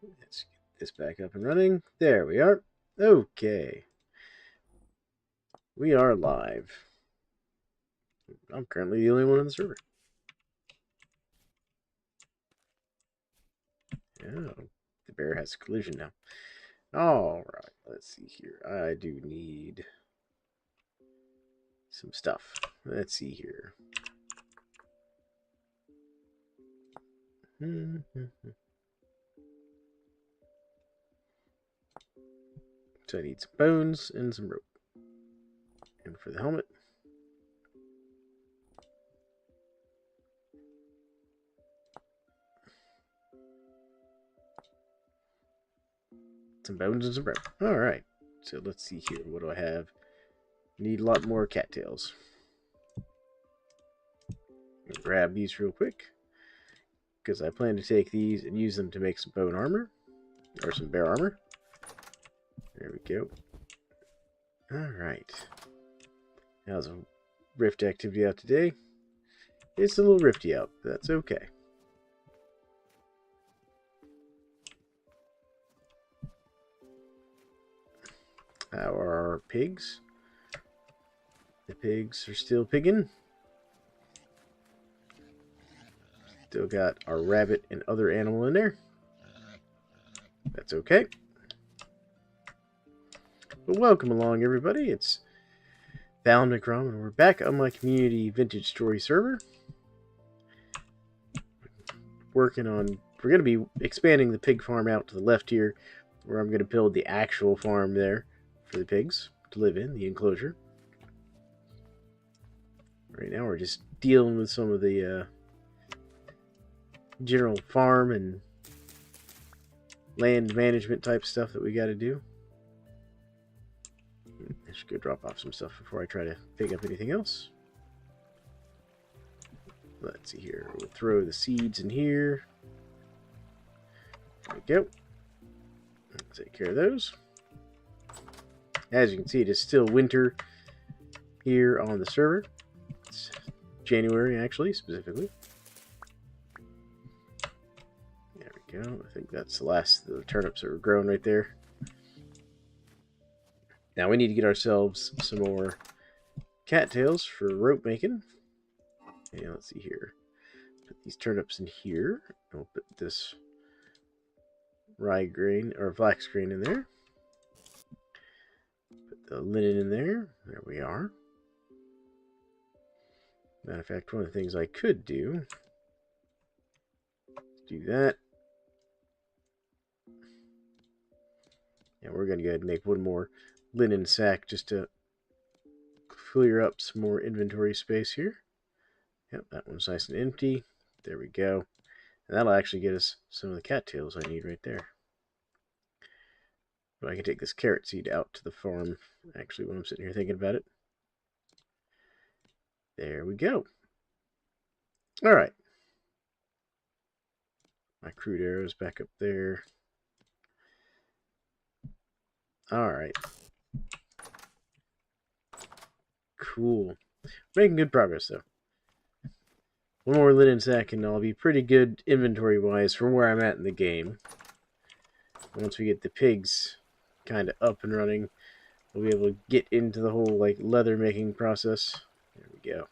Let's get this back up and running. There we are. Okay. We are live. I'm currently the only one on the server. Oh, the bear has collision now. Alright, let's see here. I do need some stuff. Let's see here. So I need some bones and some rope. And for the helmet, some bones and some rope. Alright, so let's see here. What do I have? Need a lot more cattails. Grab these real quick, because I plan to take these and use them to make some bone armor, or some bear armor. There we go. Alright. How's a rift activity out today? It's a little rifty out, but that's okay. How are our pigs? The pigs are still pigging. Still got our rabbit and other animal in there. That's okay. But welcome along, everybody. It's Thalan McRom, and we're back on my community vintage story server. We're going to be expanding the pig farm out to the left here, where I'm going to build the actual farm there for the pigs to live in, the enclosure. Right now we're just dealing with some of the general farm and land management type stuff that we got to do. I should go drop off some stuff before I try to pick up anything else. Let's see here. We'll throw the seeds in here. There we go. Take care of those. As you can see, it is still winter here on the server. It's January, actually, specifically. There we go. I think that's the last of the turnips that were growing right there. Now we need to get ourselves some more cattails for rope making. And let's see here. Put these turnips in here. And we'll put this rye grain or flax grain in there. Put the linen in there. There we are. Matter of fact, one of the things I could do is do that. And we're going to go ahead and make one more linen sack just to clear up some more inventory space here. Yep, that one's nice and empty. There we go. And that'll actually get us some of the cattails I need right there. But I can take this carrot seed out to the farm, actually, when I'm sitting here thinking about it. There we go. Alright. My crude arrows back up there. Alright. Cool. Making good progress, though. One more linen sack and I'll be pretty good inventory-wise from where I'm at in the game. Once we get the pigs kind of up and running, we'll be able to get into the whole like leather making process. There we go.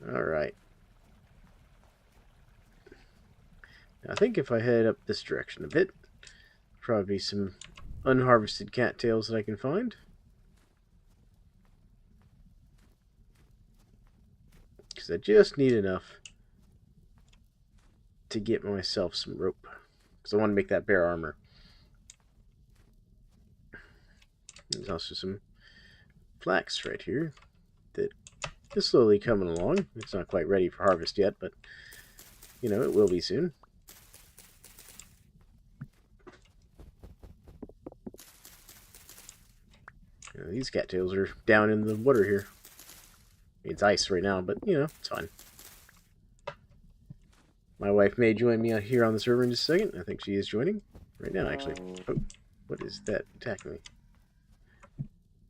Alright. I think if I head up this direction a bit, probably some unharvested cattails that I can find. Because I just need enough to get myself some rope. Because I want to make that bear armor. There's also some flax right here that is slowly coming along. It's not quite ready for harvest yet, but you know, it will be soon. You know, these cattails are down in the water here. It's ice right now, but you know, it's fine. My wife may join me out here on the server in just a second. I think she is joining right now, actually. Oh, what is that attacking me?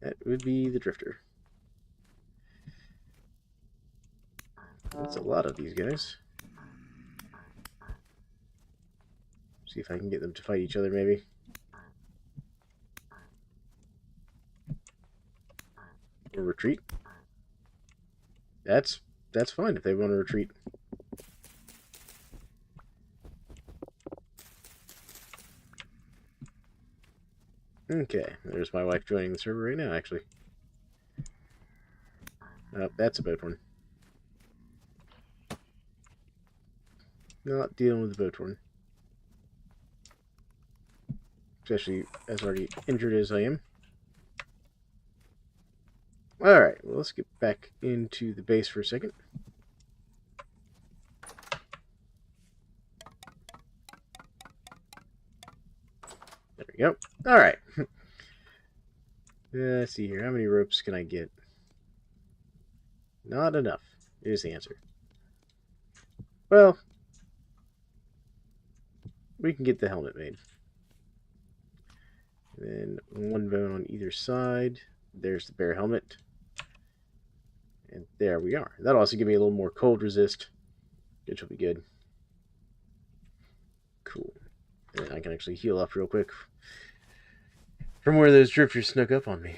That would be the drifter. That's a lot of these guys. See if I can get them to fight each other, maybe. Or retreat. That's fine if they want to retreat. Okay, there's my wife joining the server right now, actually. That's a boat one. Not dealing with the boat one. Especially as already injured as I am. Alright, well, let's get back into the base for a second. There we go. Alright. Let's see here. How many ropes can I get? Not enough is the answer. Well, we can get the helmet made. And then one bone on either side. There's the bear helmet. And there we are. That'll also give me a little more cold resist, which will be good. Cool. And I can actually heal up real quick from where those drifters snuck up on me.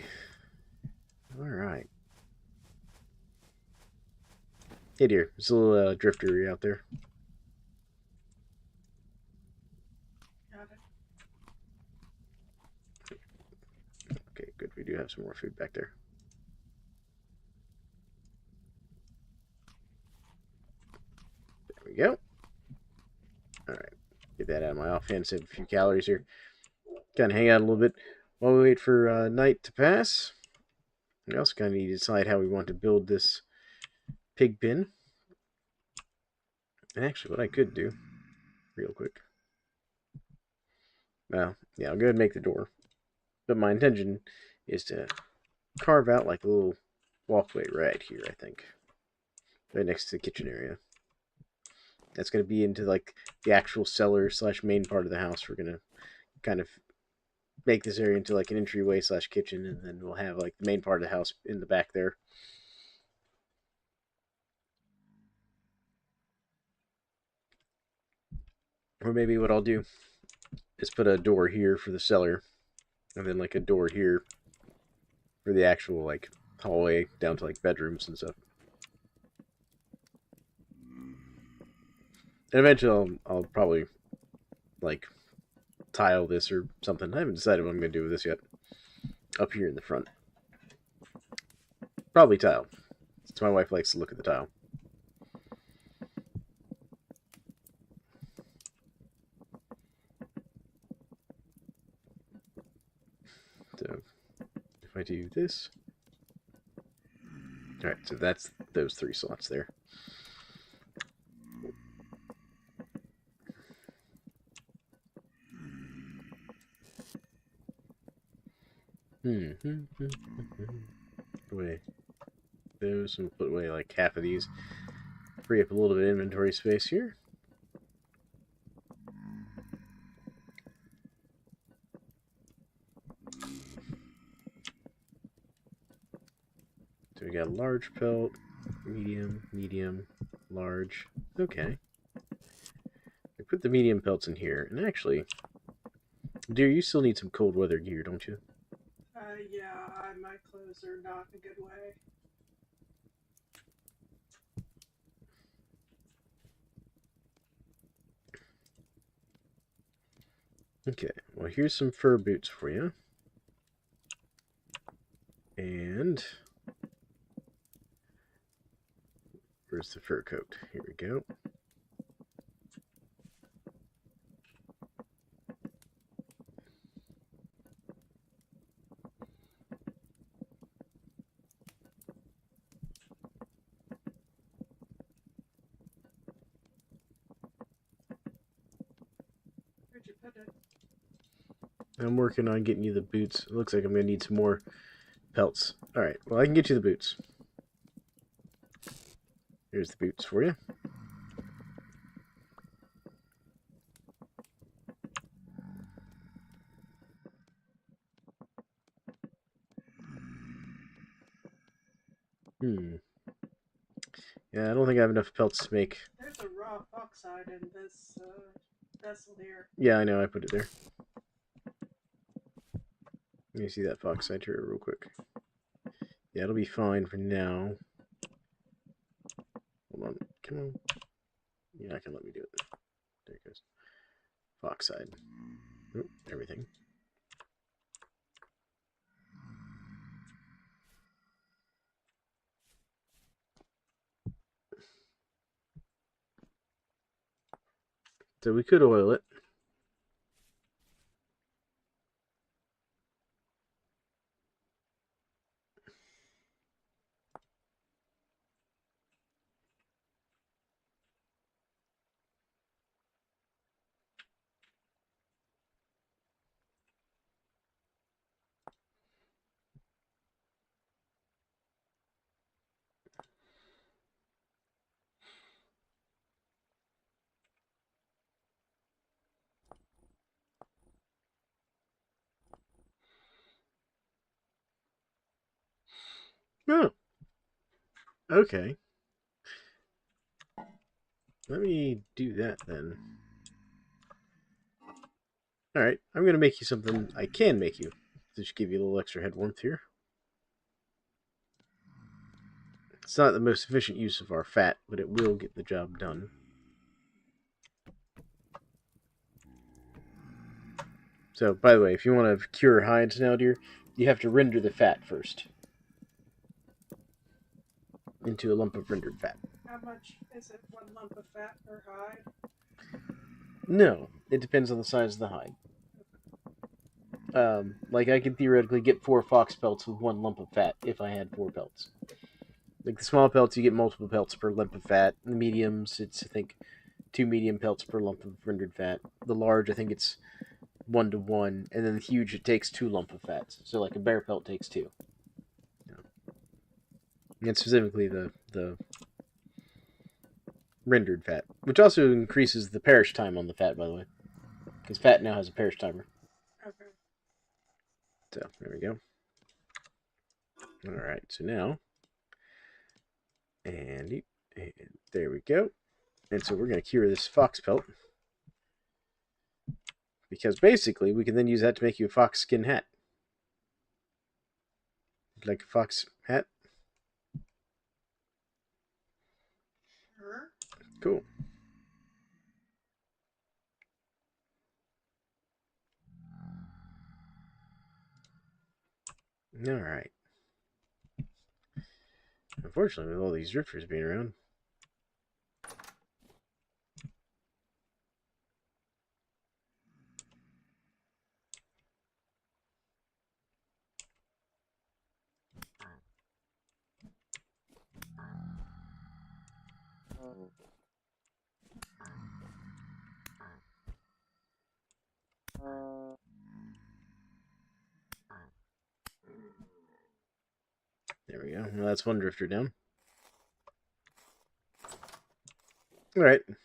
Alright. Hey dear, there's a little drifter out there. Okay, good. We do have some more food back there. There we go. Alright. Get that out of my offhand, save a few calories here. Kind of hang out a little bit while we wait for night to pass. We also kind of need to decide how we want to build this pig pen. And actually, what I could do, real quick. Well, yeah, I'll go ahead and make the door. But my intention is to carve out like a little walkway right here, I think. Right next to the kitchen area. That's going to be into like the actual cellar / main part of the house. We're going to kind of make this area into like an entryway / kitchen, and then we'll have like the main part of the house in the back there. Or maybe what I'll do is put a door here for the cellar, and then like a door here for the actual like hallway down to like bedrooms and stuff. And eventually I'll probably like tile this or something. I haven't decided what I'm going to do with this yet. Up here in the front. Probably tile. Since my wife likes to look at the tile. So, if I do this... Alright, so that's those 3 slots there. Put away those and put away like half of these. Free up a little bit of inventory space here. So we got a large pelt, medium, large. Okay. I put the medium pelts in here, and actually, dear, you still need some cold weather gear, don't you? Yeah, my clothes are not in a good way. Okay, well, here's some fur boots for you. And where's the fur coat? Here we go. Where'd you put it? I'm working on getting you the boots. It looks like I'm going to need some more pelts. Alright, well, I can get you the boots. Here's the boots for you. Yeah, I don't think I have enough pelts to make. There's a raw foxhide in this vessel here. Yeah, I know, I put it there. Let me see that fox side here real quick. Yeah, it'll be fine for now. Hold on. Come on. You're not gonna let me do it. There it goes. Fox side. Oh, everything. So we could oil it. Oh, okay. Let me do that then. Alright, I'm going to make you something I can make you. Just give you a little extra head warmth here. It's not the most efficient use of our fat, but it will get the job done. So, by the way, if you want to cure hides now, dear, you have to render the fat first. Into a lump of rendered fat. How much is it? 1 lump of fat per hide? No, it depends on the size of the hide. Like, I could theoretically get 4 fox pelts with 1 lump of fat if I had 4 pelts. Like, the small pelts, you get multiple pelts per lump of fat. The mediums, it's, I think, 2 medium pelts per lump of rendered fat. The large, I think it's 1 to 1. And then the huge, it takes 2 lump of fats. So, like, a bear pelt takes 2. And specifically the rendered fat. Which also increases the perish time on the fat, by the way. Because fat now has a perish timer. Okay. So, there we go. Alright, so now... And there we go. And so we're going to cure this fox pelt. Because basically, we can then use that to make you a fox skin hat. Like a fox hat? Sure. Cool. Alright. Unfortunately, with all these drifters being around. There we go. Well, that's one drifter down. Alright. Well,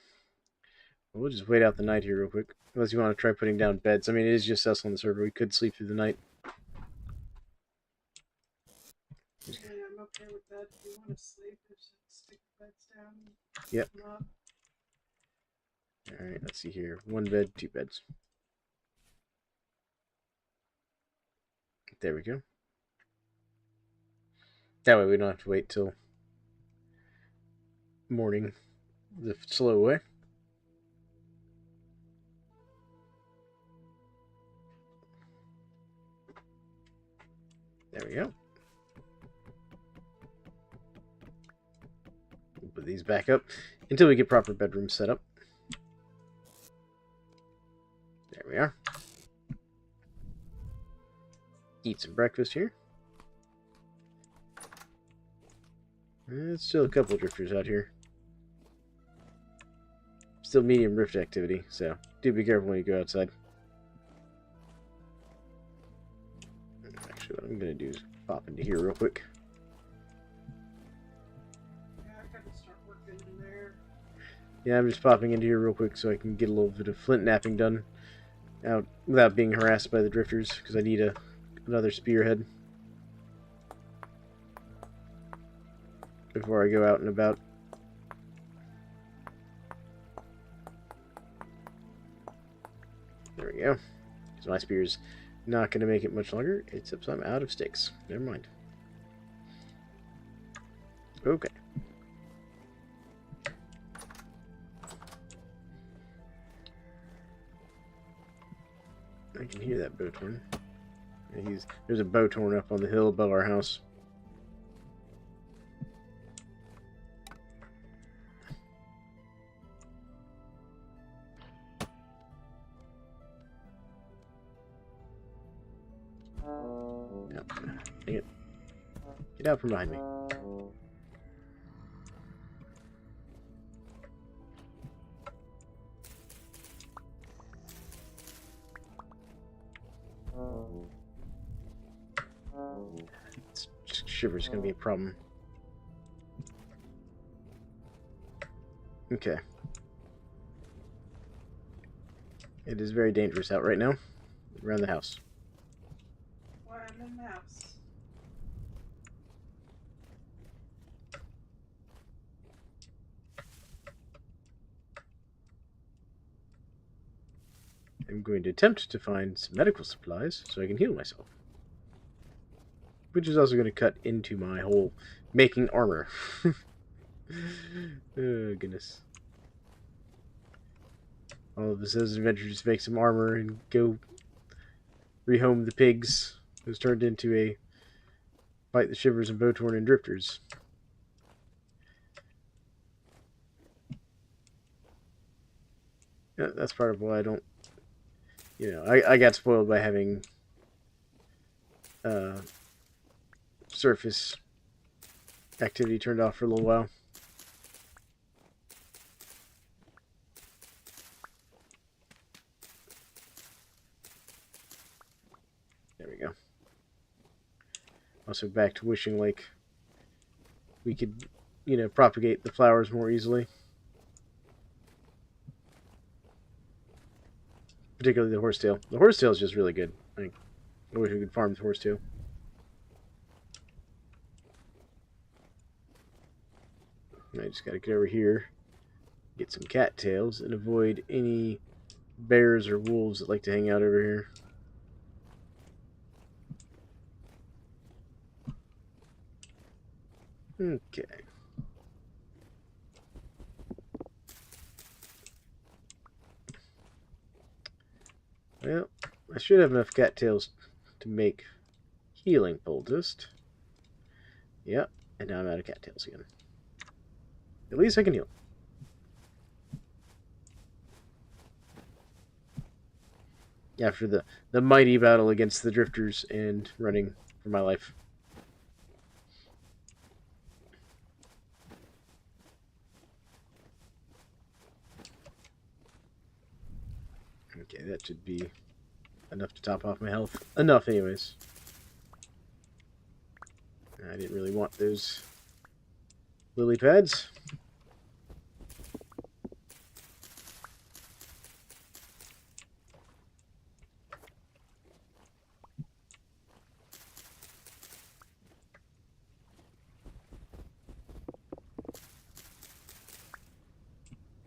we'll just wait out the night here real quick. Unless you want to try putting down beds. I mean, it is just us on the server. We could sleep through the night. Yeah, I'm okay with that. If you want to sleep, just stick the beds down. Yep. Them up. Alright, let's see here. 1 bed, 2 beds. There we go. That way we don't have to wait till morning the slow way. There we go. We'll put these back up until we get proper bedrooms set up. There we are. Eat some breakfast here. There's still a couple of drifters out here. Still medium rift activity, so do be careful when you go outside. Actually, what I'm going to do is pop into here real quick. Yeah, I gotta start working in there. Yeah, I'm just popping into here real quick so I can get a little bit of flint napping done out without being harassed by the drifters, because I need another spearhead before I go out and about. go. Because my spear's not going to make it much longer, except I'm out of sticks. Never mind. Okay. I can hear that bowtorn. There's a bowtorn up on the hill above our house. Yep. Dang it. Get out from behind me. Shiver's gonna be a problem. Okay. It is very dangerous out right now. Around the house. Why I'm in the house. I'm going to attempt to find some medical supplies so I can heal myself. Which is also going to cut into my whole making armor. Oh, goodness. All of us as adventurers just make some armor and go rehome the pigs, who's turned into a fight the shivers and bowtorn and drifters. Yeah, that's part of why I don't... You know, I got spoiled by having surface activity turned off for a little while. There we go. Also back to wishing like we could, you know, propagate the flowers more easily. Particularly the horsetail. The horsetail is just really good. I wish we could farm the horsetail. I just gotta get over here, get some cattails, and avoid any bears or wolves that like to hang out over here. Okay. Well, I should have enough cattails to make healing poultice. Yep, and now I'm out of cattails again. At least I can heal. After the mighty battle against the drifters and running for my life. Okay, that should be enough to top off my health. Enough, anyways. I didn't really want those lily pads.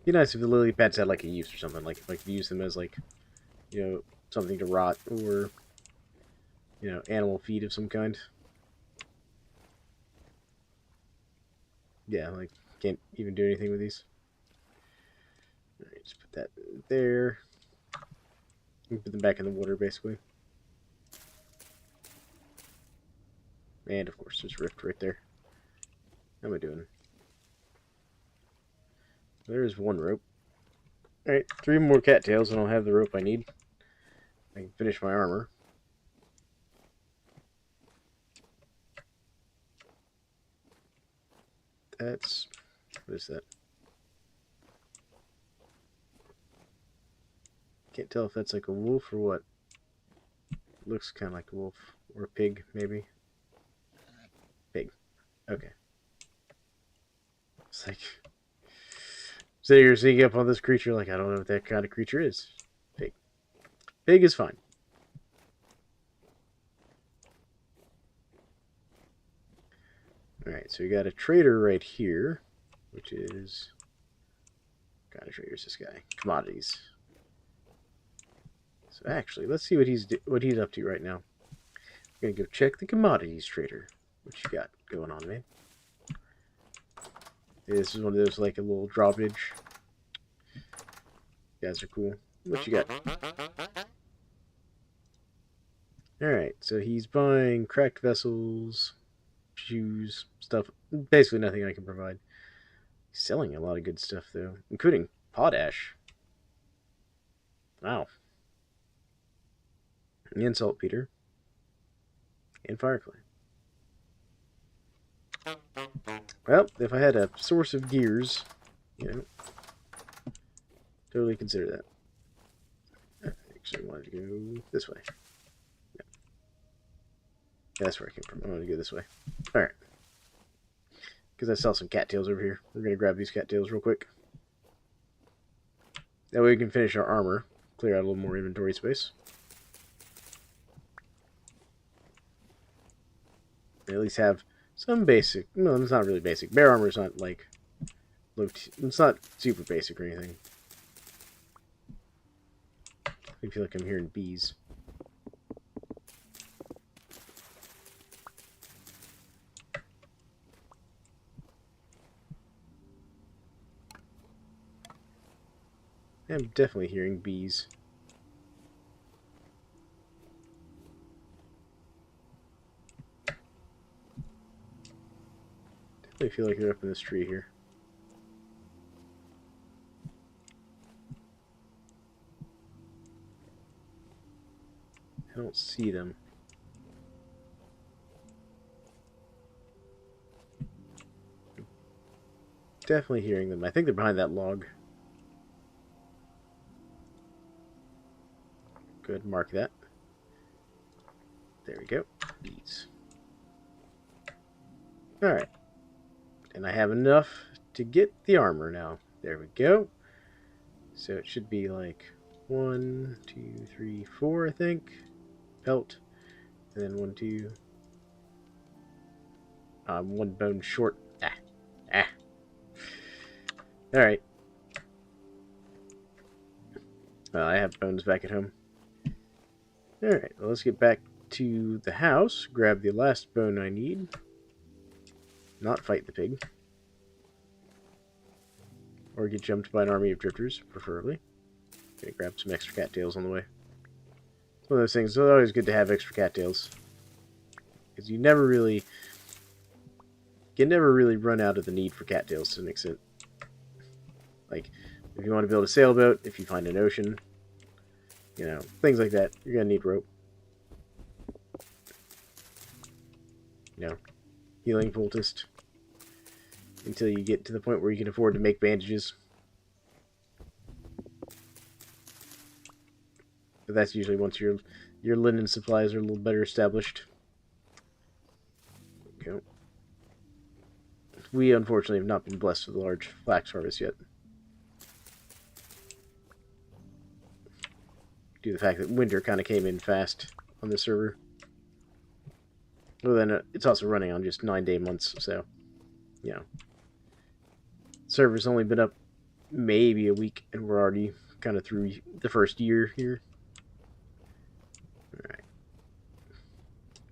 Be nice if the lily pads had like a use or something. Like if I could use them as like, you know, something to rot or, you know, animal feed of some kind. Yeah, like can't even do anything with these. All right, just put that there. And put them back in the water, basically. And of course, there's a rift right there. How am I doing? There's one rope. Alright, 3 more cattails and I'll have the rope I need. I can finish my armor. That's... what is that? Can't tell if that's like a wolf or what. Looks kind of like a wolf. Or a pig, maybe. Pig. Okay. It's like... So you're sneaking up on this creature like, I don't know what that kind of creature is. Pig. Pig is fine. Alright, so we got a trader right here. Which is... what kind of trader is this guy? Commodities. So actually, let's see what he's up to right now. We're gonna go check the commodities trader. What you got going on, man? This is one of those like a little drawbridge. You guys are cool. What you got? Alright, so he's buying cracked vessels, shoes, stuff. Basically nothing I can provide. He's selling a lot of good stuff, though, including potash. Wow. And saltpeter. And firefly. Well, if I had a source of gears, you know, totally consider that. I actually wanted to go this way. Yeah, that's where I came from. I wanted to go this way. Alright. Because I saw some cattails over here. We're going to grab these cattails real quick. That way we can finish our armor. Clear out a little more inventory space. And at least have some basic... No, it's not really basic. Bear armor is not like... It's not super basic or anything. I feel like I'm hearing bees. I'm definitely hearing bees. Definitely feel like they're up in this tree here. I don't see them. Definitely hearing them. I think they're behind that log. Good, mark that. There we go. Bees. Alright. And I have enough to get the armor now. There we go. So it should be like 1, 2, 3, 4, I think. Pelt. And then 1, 2. One bone short. Ah. Alright. Well, I have bones back at home. Alright, well, let's get back to the house. Grab the last bone I need. Not fight the pig. Or get jumped by an army of drifters, preferably. Gonna grab some extra cattails on the way. It's one of those things, it's always good to have extra cattails. Because you never really run out of the need for cattails to an extent. Like, if you want to build a sailboat, if you find an ocean, you know, things like that, you're gonna need rope. You know, healing poultice. Until you get to the point where you can afford to make bandages. But that's usually once your linen supplies are a little better established. Okay. We unfortunately have not been blessed with a large flax harvest yet. Due to the fact that winter kind of came in fast on this server. Well, then it's also running on just 9-day months, so, you know. Server's only been up maybe a week, and we're already kind of through the first year here. Alright.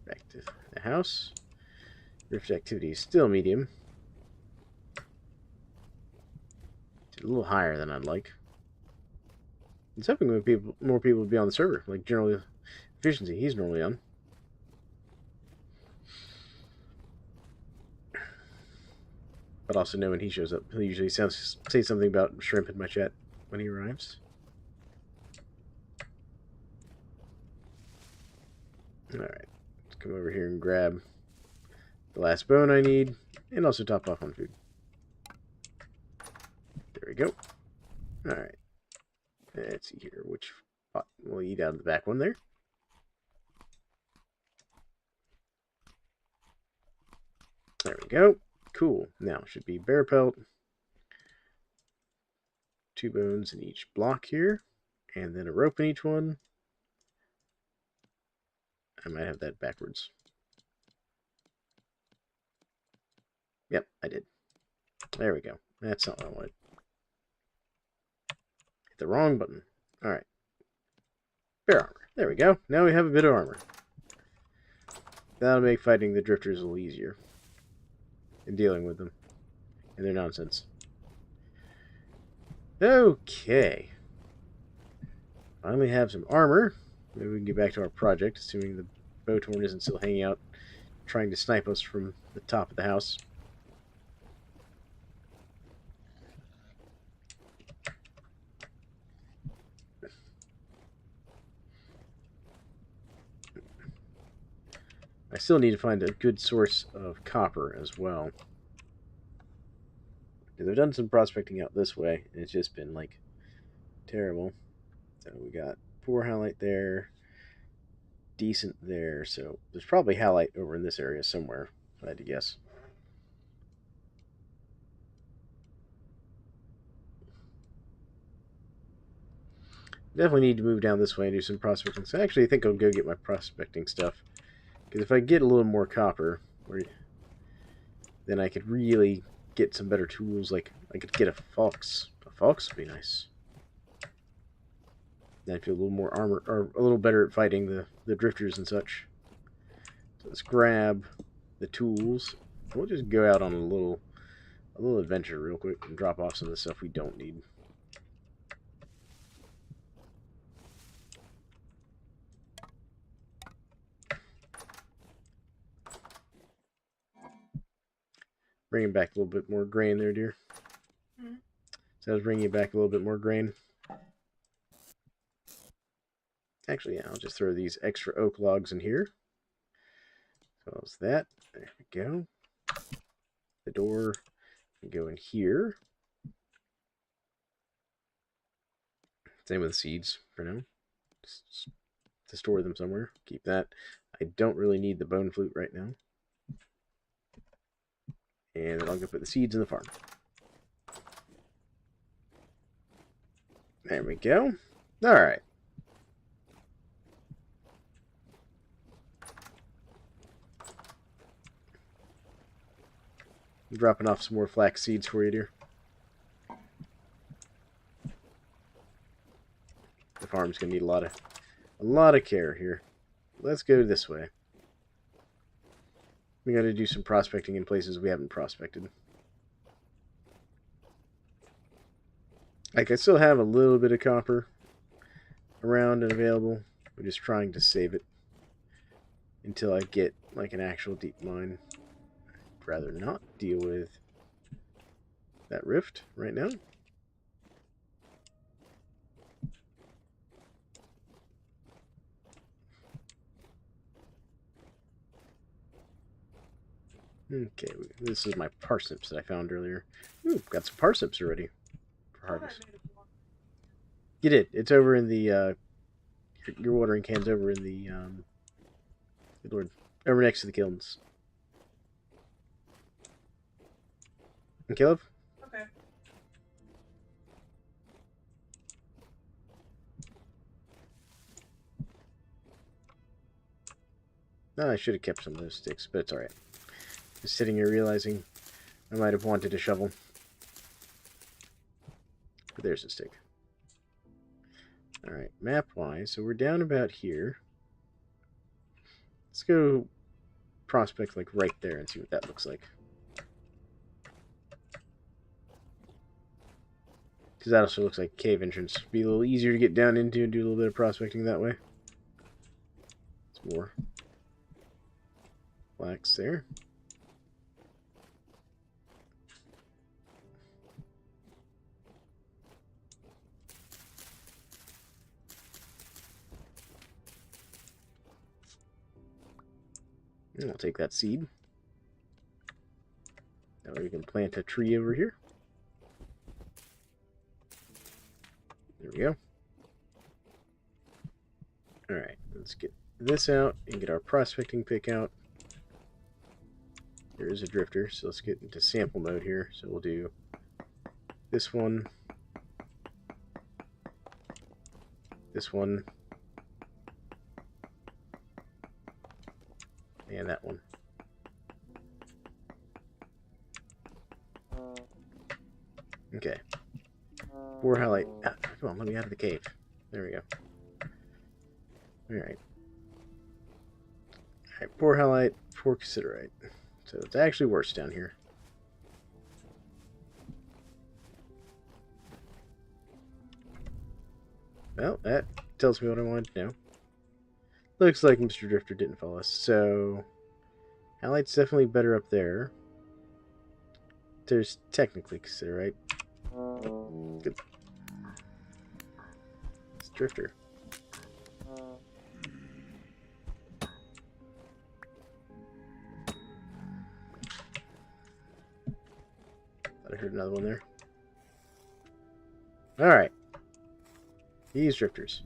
Back to the house. Rift activity is still medium. It's a little higher than I'd like. It's hoping more people would be on the server, like general efficiency he's normally on. But also know when he shows up. He'll usually say something about shrimp in my chat when he arrives. Alright, let's come over here and grab the last bone I need, and also top off on food. There we go. Alright. Let's see here, which pot we'll eat out of the back one there. There we go. Cool. Now, should be bear pelt. 2 bones in each block here. And then a rope in each one. I might have that backwards. Yep, I did. There we go. That's not what I wanted. Hit the wrong button. Alright. Bear armor. There we go. Now we have a bit of armor. That'll make fighting the drifters a little easier. And dealing with them. And their nonsense. Okay. Finally have some armor. Maybe we can get back to our project, assuming the Bowtorn isn't still hanging out, trying to snipe us from the top of the house. I still need to find a good source of copper as well. Because I've done some prospecting out this way, and it's just been, like, terrible. So we got poor halite there, decent there, so there's probably halite over in this area somewhere, if I had to guess. Definitely need to move down this way and do some prospecting. So actually, I think I'll go get my prospecting stuff. Because if I get a little more copper, then I could really get some better tools. Like, I could get a fox. A fox would be nice. Then I'd feel a little more armor, or a little better at fighting the drifters and such. So let's grab the tools. We'll just go out on a little adventure real quick and drop off some of the stuff we don't need. Bringing back a little bit more grain there, dear. Hmm? So I was bringing you back a little bit more grain. Actually, yeah, I'll just throw these extra oak logs in here. Close that. There we go. The door can go in here. Same with the seeds for now. Just to store them somewhere. Keep that. I don't really need the bone flute right now. And then I'll go put the seeds in the farm. There we go. Alright. I'm dropping off some more flax seeds for you, dear. The farm's gonna need a lot of care here. Let's go this way. We gotta do some prospecting in places we haven't prospected. Like, I still have a little bit of copper around and available. I'm just trying to save it until I get, like, an actual deep mine. I'd rather not deal with that rift right now. Okay, this is my parsnips that I found earlier. Ooh, got some parsnips already for harvest. You did. It's over in the, your watering can's over in the, good lord, over next to the kilns. And Caleb? Okay. Oh, I should have kept some of those sticks, but it's alright. Just sitting here realizing I might have wanted a shovel. But there's a stick. Alright, map-wise, so we're down about here. Let's go prospect, like, right there and see what that looks like. Because that also looks like cave entrance. Be a little easier to get down into and do a little bit of prospecting that way. It's more flax there. And I'll take that seed. That way we can plant a tree over here. There we go. Alright, let's get this out and get our prospecting pick out. There is a drifter, so let's get into sample mode here. So we'll do this one, and that one. Okay. Poor halite. Ah, come on, let me out of the cave. There we go. Alright. Alright, 4 halite, 4 cassiterite. So it's actually worse down here. Well, that tells me what I wanted to know. Looks like Mr. Drifter didn't follow us, so halite's definitely better up there. There's technically cassiterite. Good. It's Drifter. Thought I heard another one there. Alright. These drifters.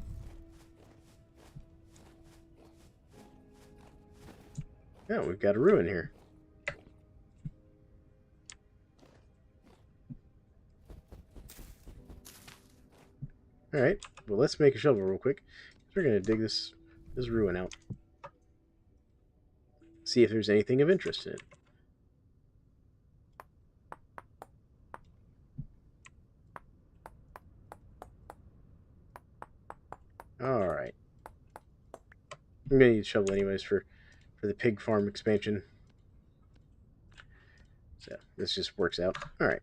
Oh, we've got a ruin here. Alright, well let's make a shovel real quick. We're going to dig this ruin out. See if there's anything of interest in it. Alright. I'm going to need a shovel anyways for the pig farm expansion. So this just works out. Alright.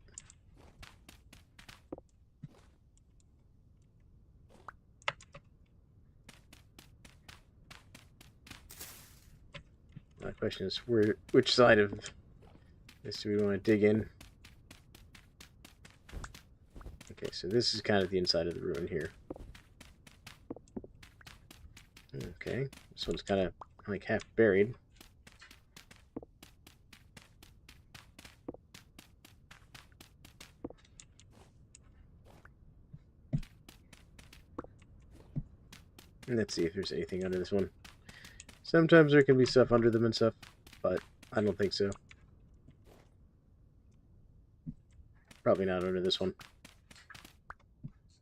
My question is, which side of this do we want to dig in? Okay, so this is kind of the inside of the ruin here. Okay, this one's kind of like half buried. And let's see if there's anything under this one. Sometimes there can be stuff under them and stuff, but I don't think so. Probably not under this one.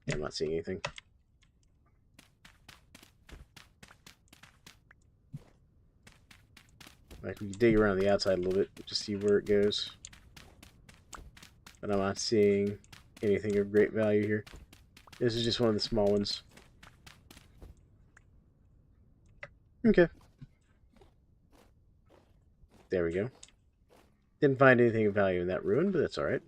Yeah, I'm not seeing anything. Like, we can dig around the outside a little bit to see where it goes. But I'm not seeing anything of great value here. This is just one of the small ones. Okay. There we go. Didn't find anything of value in that ruin, but that's alright.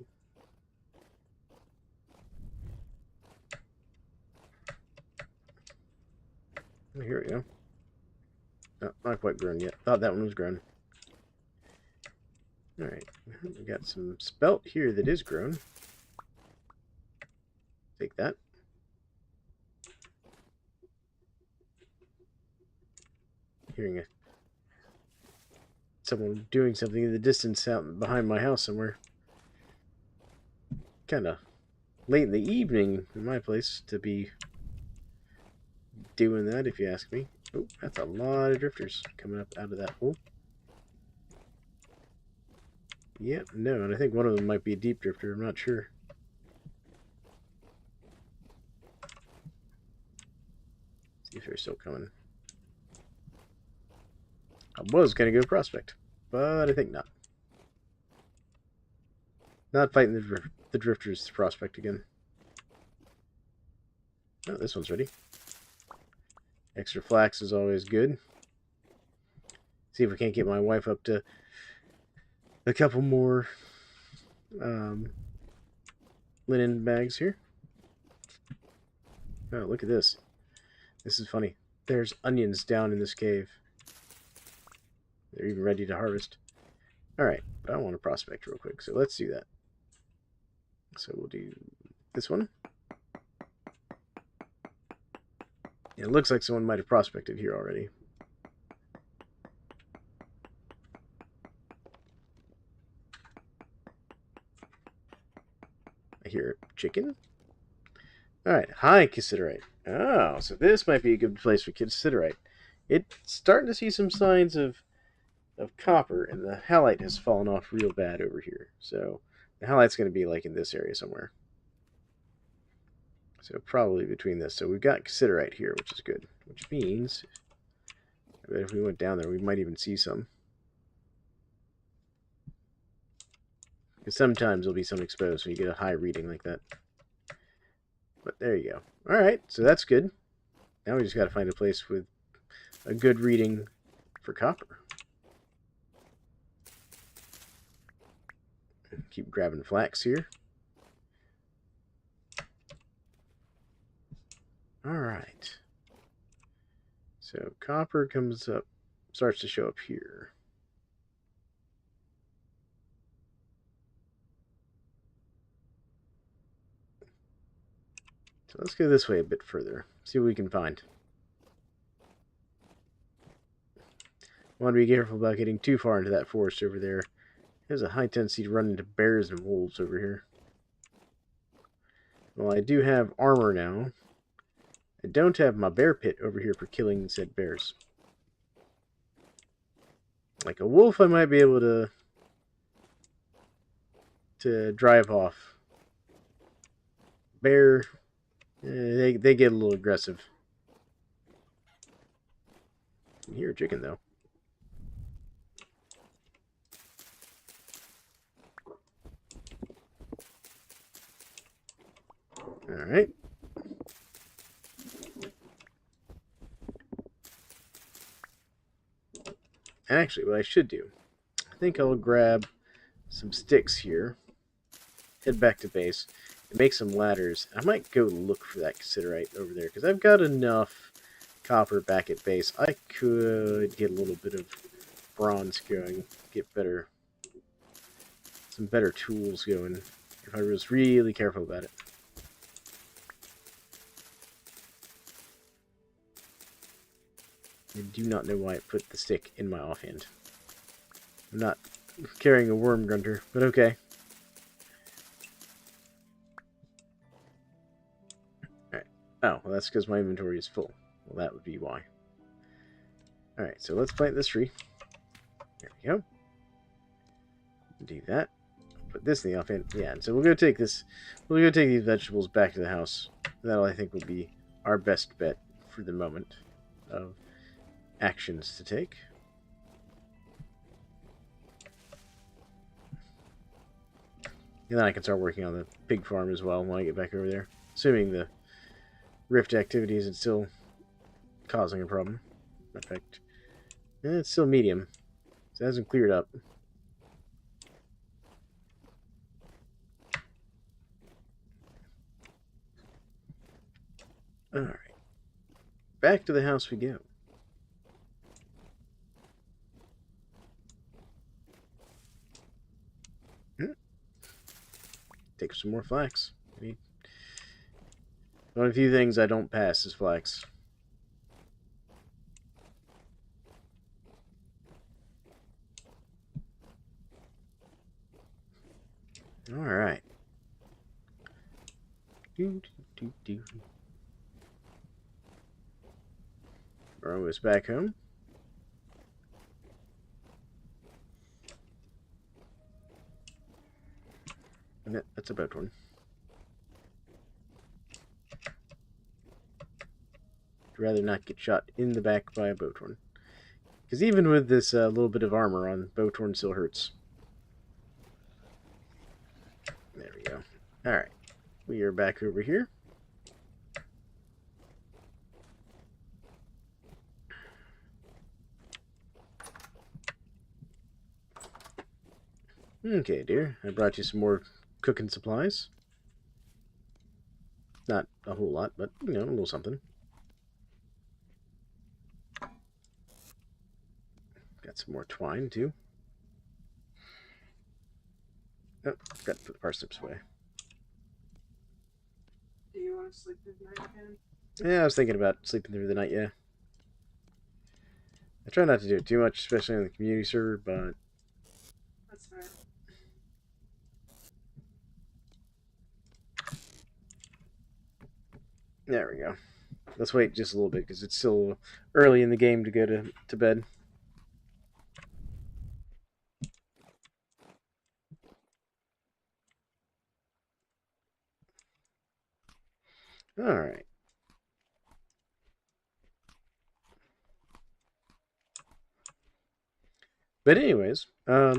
Here we go. No, not quite grown yet. Thought that one was grown. Alright. We got some spelt here that is grown. Take that. Hearing someone doing something in the distance out behind my house somewhere. Kind of late in the evening in my place to be doing that, if you ask me. Oh, that's a lot of drifters coming up out of that hole. Yep, no, and I think one of them might be a deep drifter. I'm not sure. See if they're still coming. I was going to go prospect, but I think not. Not fighting the drifters to prospect again. Oh, this one's ready. Extra flax is always good. See if we can't get my wife up to a couple more linen bags here. Oh, look at this. This is funny. There's onions down in this cave. They're even ready to harvest. Alright, but I want to prospect real quick, so let's do that. So we'll do this one. It looks like someone might have prospected here already. I hear chicken. Alright, high cassiterite. Oh, so this might be a good place for cassiterite. It's starting to see some signs of copper, and the halite has fallen off real bad over here. So the halite's going to be like in this area somewhere. So probably between this. So we've got cassiterite here, which is good. Which means that if we went down there, we might even see some. Because sometimes there'll be some exposed, so you get a high reading like that. But there you go. Alright, so that's good. Now we just got to find a place with a good reading for copper. Keep grabbing flax here. Alright. So copper comes up, starts to show up here. So let's go this way a bit further. See what we can find. I want to be careful about getting too far into that forest over there. There's a high tendency to run into bears and wolves over here. Well, I do have armor now. I don't have my bear pit over here for killing said bears. Like a wolf, I might be able to drive off. Bear, they get a little aggressive. I can hear a chicken though. Alright. And actually, what I should do, I think I'll grab some sticks here, head back to base, and make some ladders. I might go look for that cassiterite over there, because I've got enough copper back at base. I could get a little bit of bronze going, get some better tools going, if I was really careful about it. I do not know why I put the stick in my offhand. I'm not carrying a worm grunter, but okay. Alright. Oh, well that's because my inventory is full. Well, that would be why. Alright, so let's plant this tree. There we go. Do that. Put this in the offhand. Yeah, and so we'll go take this. We'll go take these vegetables back to the house. That'll, I think, will be our best bet for the moment of actions to take. And then I can start working on the pig farm as well when I get back over there. Assuming the rift activity isn't still causing a problem. In fact, it's still medium. So it hasn't cleared up. Alright. Back to the house we go. Take some more flax. One of the few things I don't pass is flax. Alright. We're almost back home. That's a boat one. I'd rather not get shot in the back by a boat horn. Because even with this little bit of armor on, boat horn still hurts. There we go. Alright. We are back over here. Okay, dear. I brought you some more cooking supplies. Not a whole lot, but, you know, a little something. Got some more twine, too. Oh, got to put the parsnips away. Do you want to sleep through the night again? Yeah, I was thinking about sleeping through the night, yeah. I try not to do it too much, especially on the community server, but... That's fair. There we go. Let's wait just a little bit, because it's still early in the game to go to bed. Alright. But anyways, I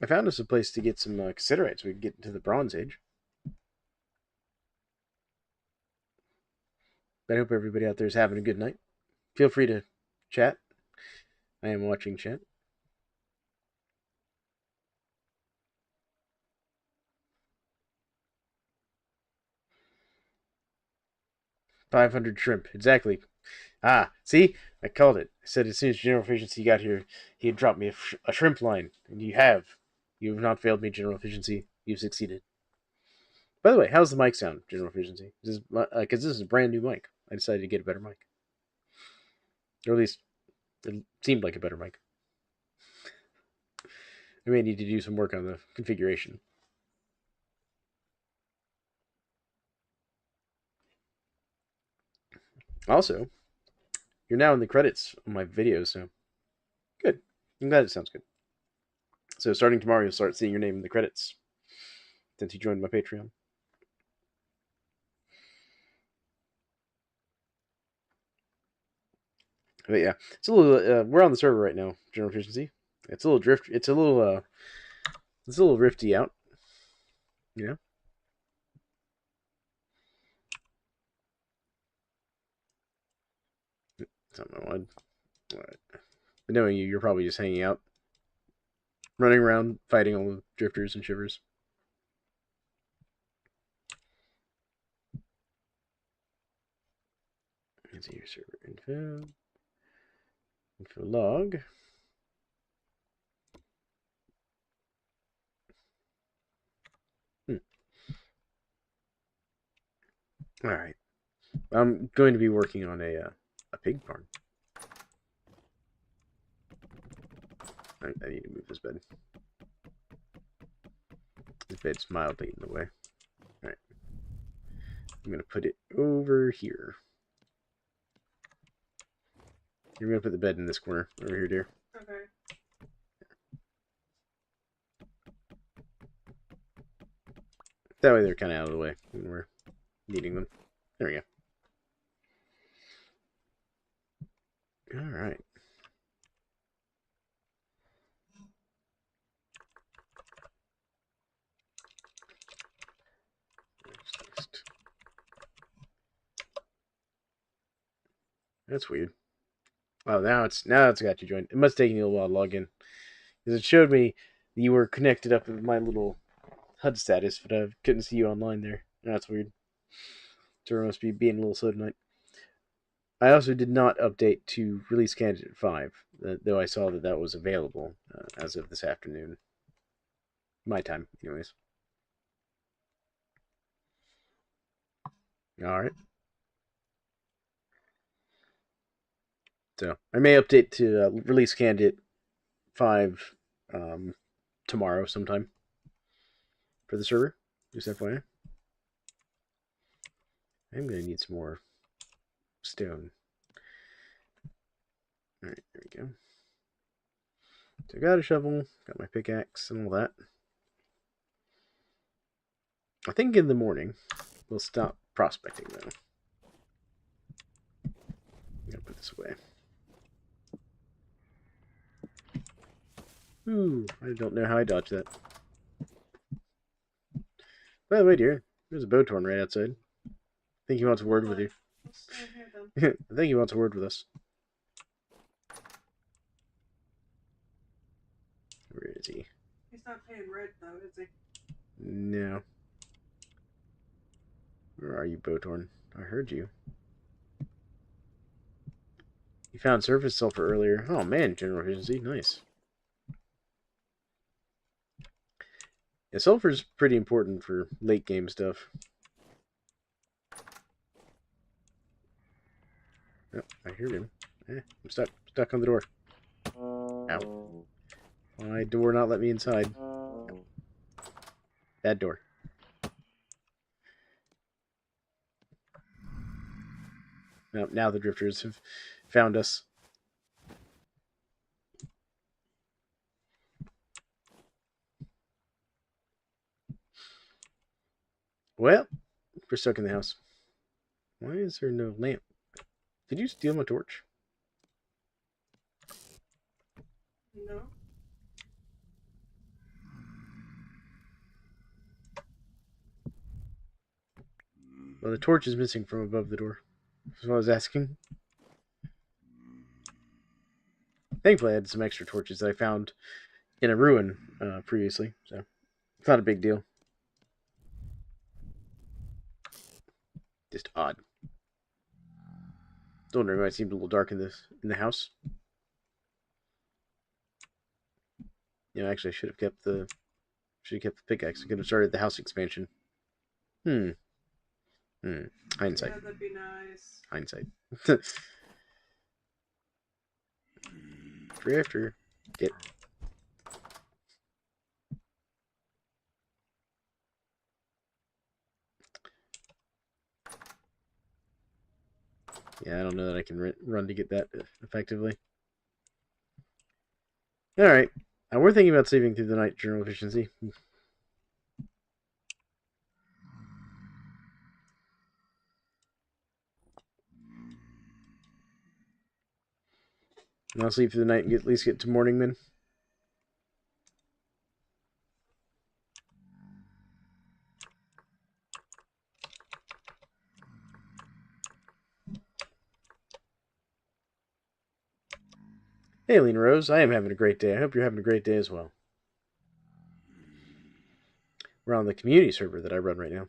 found us a place to get some cassiterite so we can get into the Bronze Age. But I hope everybody out there is having a good night. feel free to chat. I am watching chat. $500 shrimp. Exactly. Ah, see? I called it. I said as soon as General Efficiency got here, he had dropped me a shrimp line. And you have. You have not failed me, General Efficiency. You've succeeded. By the way, how's the mic sound, General Efficiency? Because this is a brand new mic. I decided to get a better mic. Or at least, it seemed like a better mic. I may need to do some work on the configuration. Also, you're now in the credits on my videos, so good. I'm glad it sounds good. So starting tomorrow, you'll start seeing your name in the credits since you joined my Patreon. But yeah, it's a little. We're on the server right now, General Efficiency. It's a little drift. It's a little. It's a little rifty out. You know. Something I wanted. But knowing you, you're probably just hanging out, running around, fighting all the drifters and shivers. Let's see your server info log. All right. I'm going to be working on a pig farm. I need to move this bed. This bed's mildly in the way. All right. I'm going to put it over here. You're going to put the bed in this corner over here, dear. Okay. That way they're kind of out of the way when we're needing them. There we go. All right. That's weird. Oh, now it's got you joined. It must take you a little while to log in because it showed me that you were connected up with my little HUD status, but I couldn't see you online there. That's weird. Server must be being a little slow tonight. I also did not update to release candidate 5, though I saw that that was available as of this afternoon. My time, anyways. All right. So I may update to release candidate 5 tomorrow sometime for the server. Just FYI. I'm going to need some more stone. All right, there we go. So I got a shovel, got my pickaxe and all that. I think in the morning we'll stop prospecting though. I'm gonna put this away. Ooh, I don't know how I dodged that. By the way, dear, there's a Bowtorn right outside. I think he wants a word with you. Let's stand here then. I think he wants a word with us. Where is he? He's not paying rent though, is he? No. Where are you, Bowtorn? I heard you. You found surface sulfur earlier. Oh man, general efficiency, nice. Yeah, sulfur's pretty important for late game stuff. Oh, I heard him. I'm stuck on the door. Ow. Why door not let me inside? Bad door. Now the drifters have found us. Well, we're stuck in the house. Why is there no lamp? Did you steal my torch? No. Well, the torch is missing from above the door. That's what I was asking. Thankfully, I had some extra torches that I found in a ruin previously, so it's not a big deal. Just odd. Still wondering why it seemed a little dark in the house. Actually, I should have kept the pickaxe. I could have started the house expansion. Hindsight. Yeah, that'd be nice. Hindsight. Drifter. Get. Yeah, I don't know that I can run to get that effectively. Alright. We're thinking about saving through the night general efficiency. And I'll sleep through the night and at least get to morning then. Hey, Lena Rose. I am having a great day. I hope you're having a great day as well. We're on the community server that I run right now.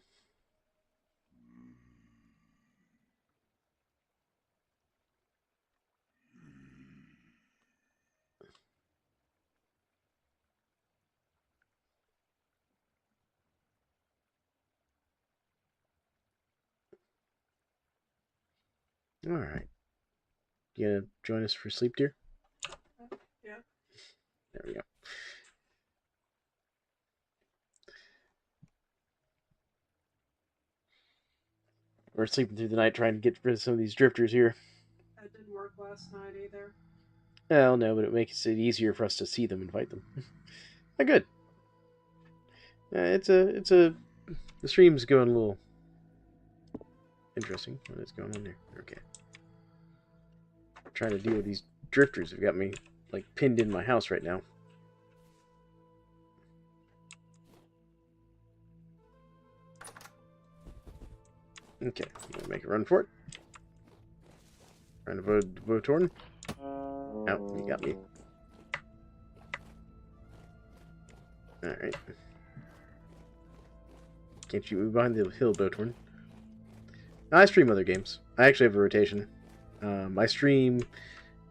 Alright. You gonna join us for sleep, dear? Yeah. There we go. We're sleeping through the night trying to get rid of some of these drifters here. That didn't work last night either. Well, no, but it makes it easier for us to see them and fight them. Good. The stream's going a little interesting. What is going on there? Okay. I'm trying to deal with these drifters have got me, like, pinned in my house right now. Okay, I'm gonna make a run for it. Trying to Votorn. Oh, you got me. Alright. Can't you move behind the hill, Votorn? I stream other games. I actually have a rotation. I stream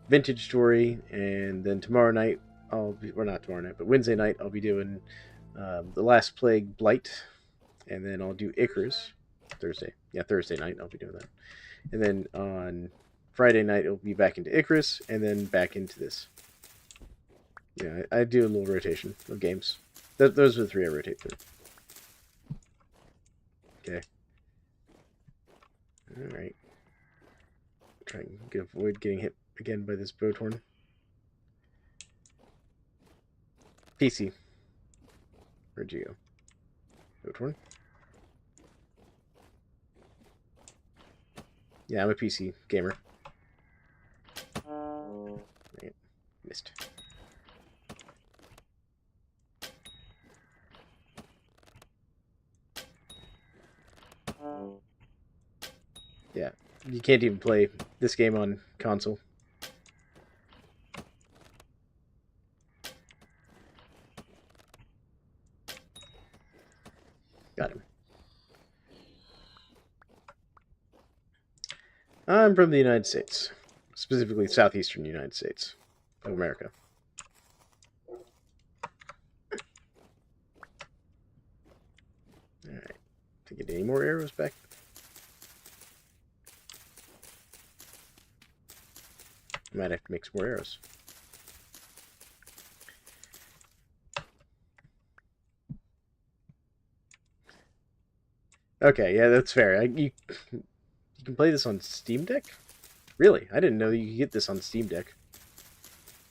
Vintage Story, and then tomorrow night, not tomorrow night, but Wednesday night, I'll be doing The Last Plague Blight, and then I'll do Icarus. Thursday. Yeah, Thursday night, I'll be doing that. And then on Friday night, it'll be back into Icarus, and then back into this. Yeah, I do a little rotation of games. Those are the three I rotate through. Okay. Alright. Try and avoid getting hit again by this Botorn. PC. Where'd you go? Botorn? Yeah, I'm a PC gamer. Right. Missed. Yeah, you can't even play this game on console. Got him. I'm from the United States. Specifically, southeastern United States of America. Alright. To get any more arrows back? I might have to make some more arrows. Okay, yeah, that's fair. You can play this on Steam Deck? Really? I didn't know you could get this on Steam Deck.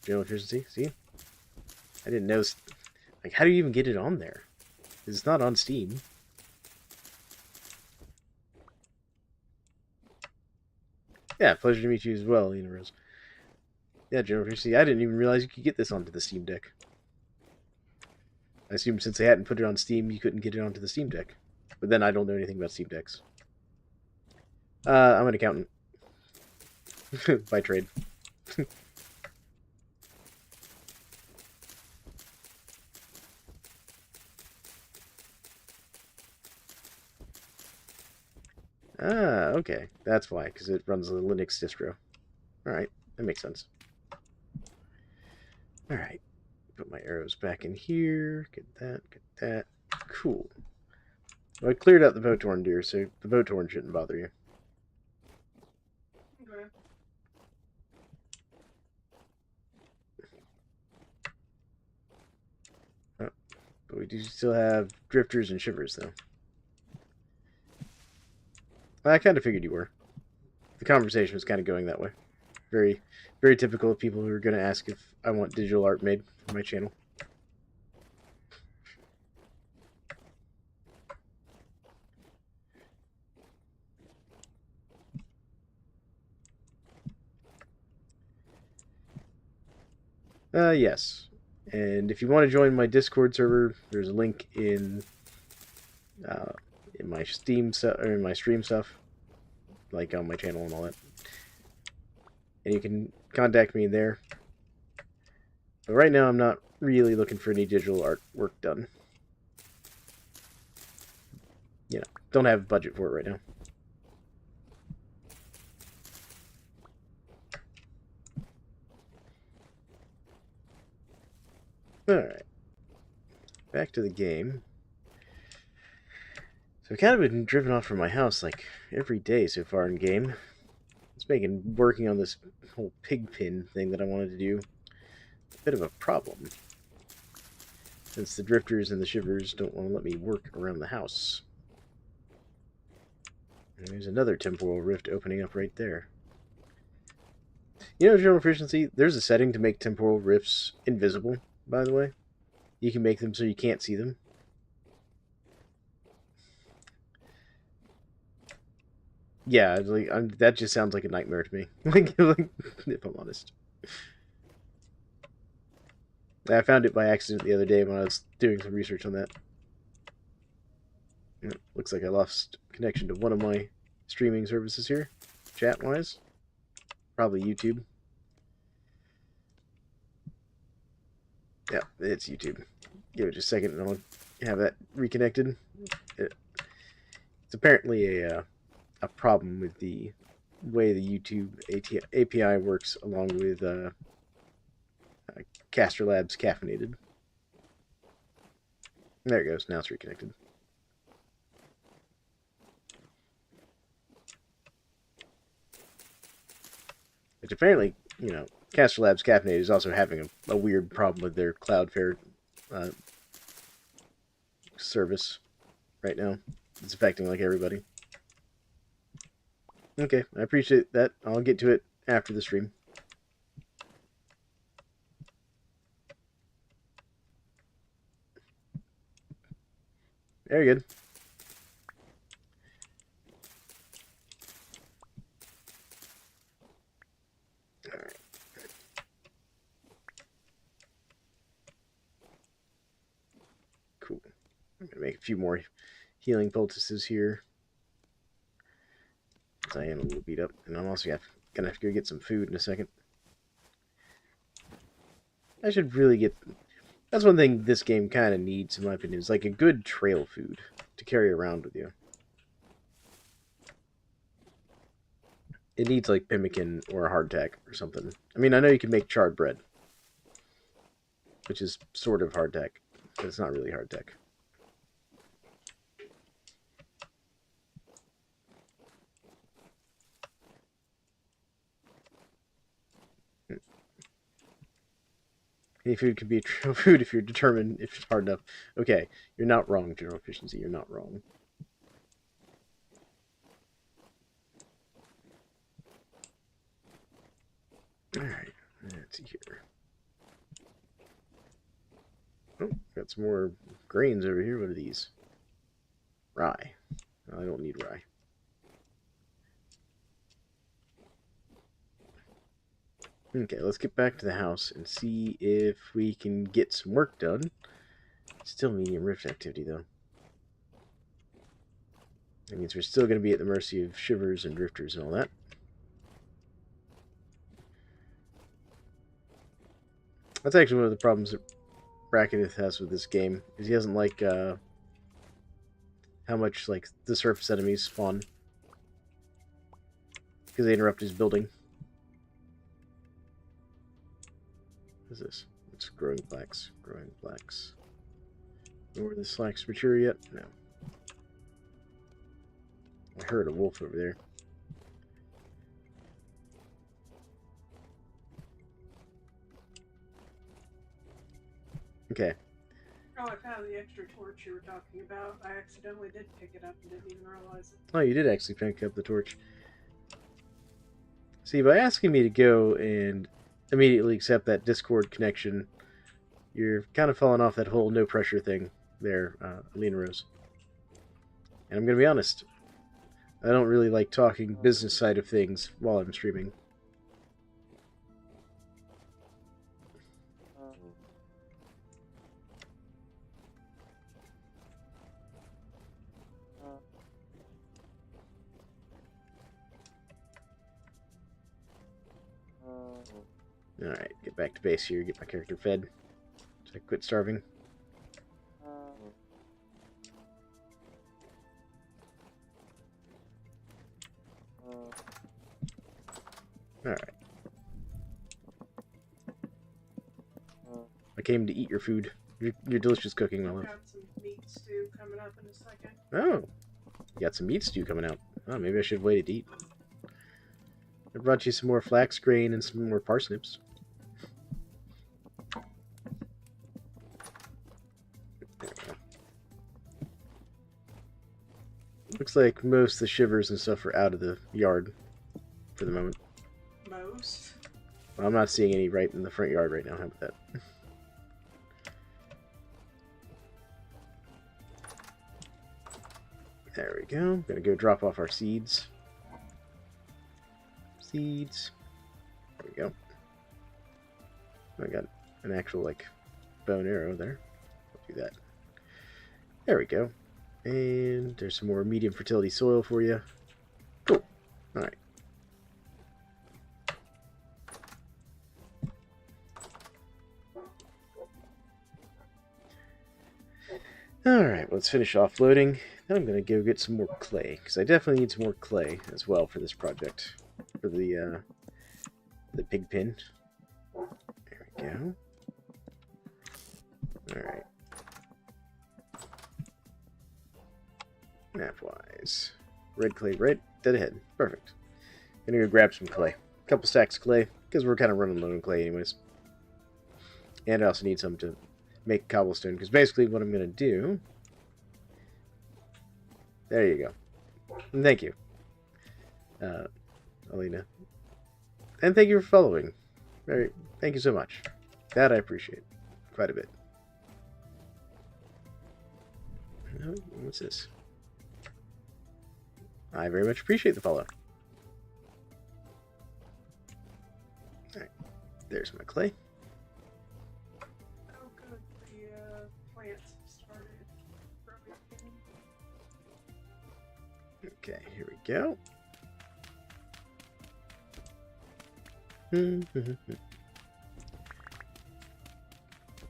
General efficiency? See? I didn't know. Like, how do you even get it on there? It's not on Steam. Yeah, pleasure to meet you as well, Lena Rose. Yeah, General efficiency. I didn't even realize you could get this onto the Steam Deck. I assumed since they hadn't put it on Steam, you couldn't get it onto the Steam Deck. But then I don't know anything about Steam Decks. I'm an accountant. By trade. Ah, okay. That's why, because it runs a Linux distro. Alright, that makes sense. Alright, put my arrows back in here. Get that, get that. Cool. Well, I cleared out the Votorn deer, so the Votorn shouldn't bother you. Okay. Oh, but we do still have drifters and shivers, though. I kind of figured you were. The conversation was kind of going that way. Very, very typical of people who are going to ask if I want digital art made for my channel. Yes. And if you want to join my Discord server, there's a link uh, in my Steam or in my stream stuff, like on my channel and all that. And you can contact me there. But right now, I'm not really looking for any digital artwork done. You know, don't have a budget for it right now. Alright. Back to the game. So I've kind of been driven off from my house like every day so far in game. It's making working on this whole pig pin thing that I wanted to do a bit of a problem, since the drifters and the shivers don't want to let me work around the house. And there's another temporal rift opening up right there. You know, general efficiency, there's a setting to make temporal rifts invisible, by the way. You can make them so you can't see them. Yeah, like that just sounds like a nightmare to me. like, if I'm honest. I found it by accident the other day when I was doing some research on that. Looks like I lost connection to one of my streaming services here, chat-wise. Probably YouTube. Yeah, it's YouTube. Give it just a second and I'll have that reconnected. It's apparently a problem with the way the YouTube API works along with Caster Labs Caffeinated. There it goes. Now it's reconnected. Which apparently, you know, Caster Labs Caffeinated is also having a weird problem with their Cloudflare service right now. It's affecting like everybody. Okay, I appreciate that. I'll get to it after the stream. Very good. Alright. Cool. I'm going to make a few more healing poultices here. I am a little beat up, and I'm also gonna have to go get some food in a second. I should really get... That's one thing this game kind of needs, in my opinion, is like a good trail food to carry around with you. It needs like pemmican or hardtack or something. I mean, I know you can make charred bread, which is sort of hardtack, but it's not really hardtack. Any food can be a trail food if you're determined if it's hard enough. Okay, you're not wrong, general efficiency. You're not wrong. Alright, let's see here. Oh, got some more grains over here. What are these? Rye. I don't need rye. Okay, let's get back to the house and see if we can get some work done. Still medium rift activity, though. That means we're still going to be at the mercy of shivers and drifters and all that. That's actually one of the problems that Brackenith has with this game, is he doesn't like how much like the surface enemies spawn. because they interrupt his building. What is this? It's growing flax. Growing flax. Were the flax mature yet? No. I heard a wolf over there. Okay. Oh, I found the extra torch you were talking about. I accidentally did pick it up and didn't even realize it. Oh, you did actually pick up the torch. See, by asking me to go and immediately accept that Discord connection, you're kind of falling off that whole no pressure thing there, Alina Rose. And I'm going to be honest, I don't really like talking business side of things while I'm streaming. Alright, get back to base here, get my character fed. So I quit starving. Alright. I came to eat your food. Your delicious cooking, my love. I've got some meat stew coming up in a second. Oh. You got some meat stew coming out. Oh, maybe I should have waited to eat. I brought you some more flax grain and some more parsnips. Looks like most of the shivers and stuff are out of the yard for the moment. Most? Well, I'm not seeing any right in the front yard right now. How about that? There we go. Gonna go drop off our seeds. Seeds. There we go. I got an actual, like, bow and arrow there. I'll do that. There we go. And there's some more medium fertility soil for you. Cool. Alright. Alright, let's finish offloading. Then I'm going to go get some more clay, because I definitely need some more clay as well for this project. For the pig pen. There we go. Alright. Map-wise. Red clay right dead ahead. Perfect. Gonna go grab some clay. A couple stacks of clay, because we're kind of running low on clay anyways. And I also need some to make cobblestone, because basically what I'm going to do... There you go. And thank you, Alina. And thank you for following. Thank you so much. That I appreciate quite a bit. Oh, what's this? I very much appreciate the follow. Alright, there's my clay. Oh, good. The plants started growing again. Okay, here we go.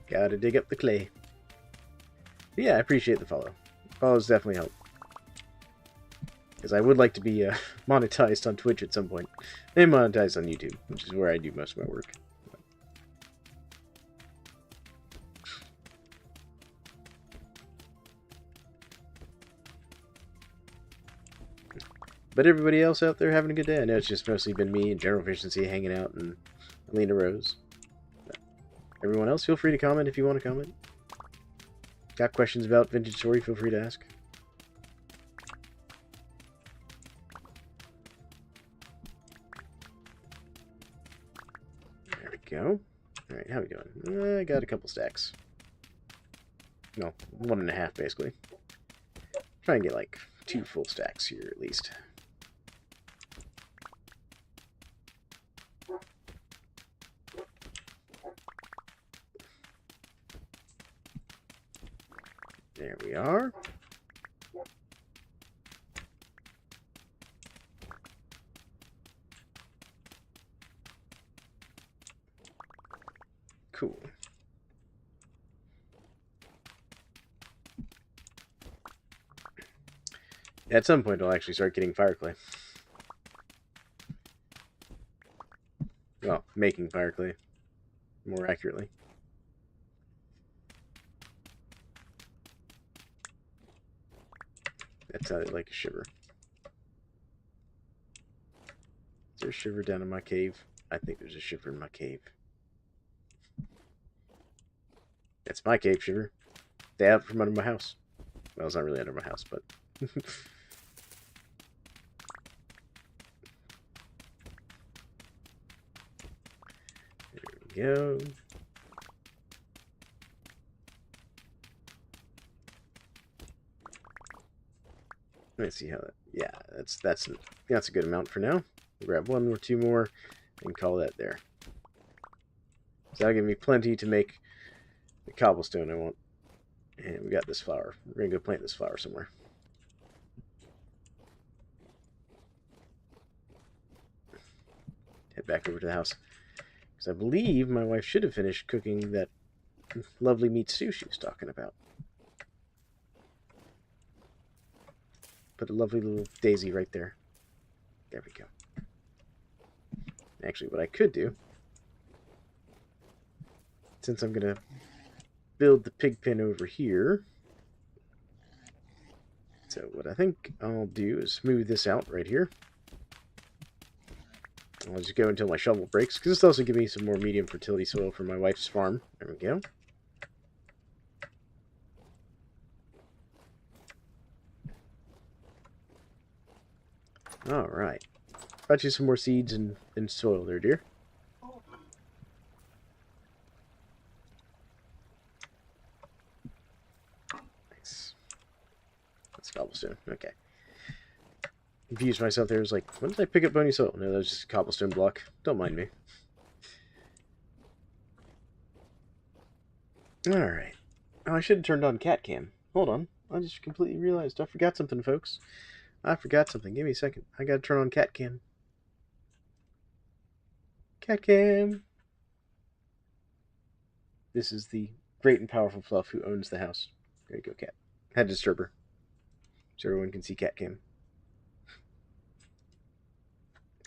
Gotta dig up the clay. But yeah, I appreciate the follow. Follows definitely help. Because I would like to be monetized on Twitch at some point. And monetized on YouTube, which is where I do most of my work. But everybody else out there having a good day. I know it's just mostly been me and General Efficiency hanging out and Alina Rose. But everyone else, feel free to comment if you want to comment. Got questions about Vintage Story, feel free to ask. There we go. Alright, how we doing? I got a couple stacks. No, 1.5 basically. Try and get like 2 full stacks here at least. There we are. Cool. At some point, I'll actually start getting fire clay. making fire clay, more accurately. That sounded like a shiver. Is there a shiver down in my cave? I think there's a shiver in my cave. That's my cave shiver. Stay out from under my house. Well, it's not really under my house, but... There we go. Let's see how that... Yeah, that's a good amount for now. We'll grab one or two more and call that there. So that'll give me plenty to make the cobblestone I want. And we got this flower. We're going to go plant this flower somewhere. Head back over to the house. Because I believe my wife should have finished cooking that lovely meat stew she was talking about. Put a lovely little daisy right there. There we go. Actually, what I could do, since I'm going to build the pig pen over here, so what I think I'll do is smooth this out right here. I'll just go until my shovel breaks, because this will also give me some more medium fertility soil for my wife's farm. There we go. Alright. Brought you some more seeds and soil there, dear. Nice. That's cobblestone. Okay. Confused myself there. I was like, when did I pick up bony soil? No, that was just a cobblestone block. Don't mind me. Alright. Oh, I should have turned on cat cam. Hold on. I just completely realized I forgot something, folks. I forgot something. Give me a second. I gotta turn on cat cam. Cat cam. This is the great and powerful Fluff who owns the house. There you go, cat. Had to disturb her. So everyone can see cat cam.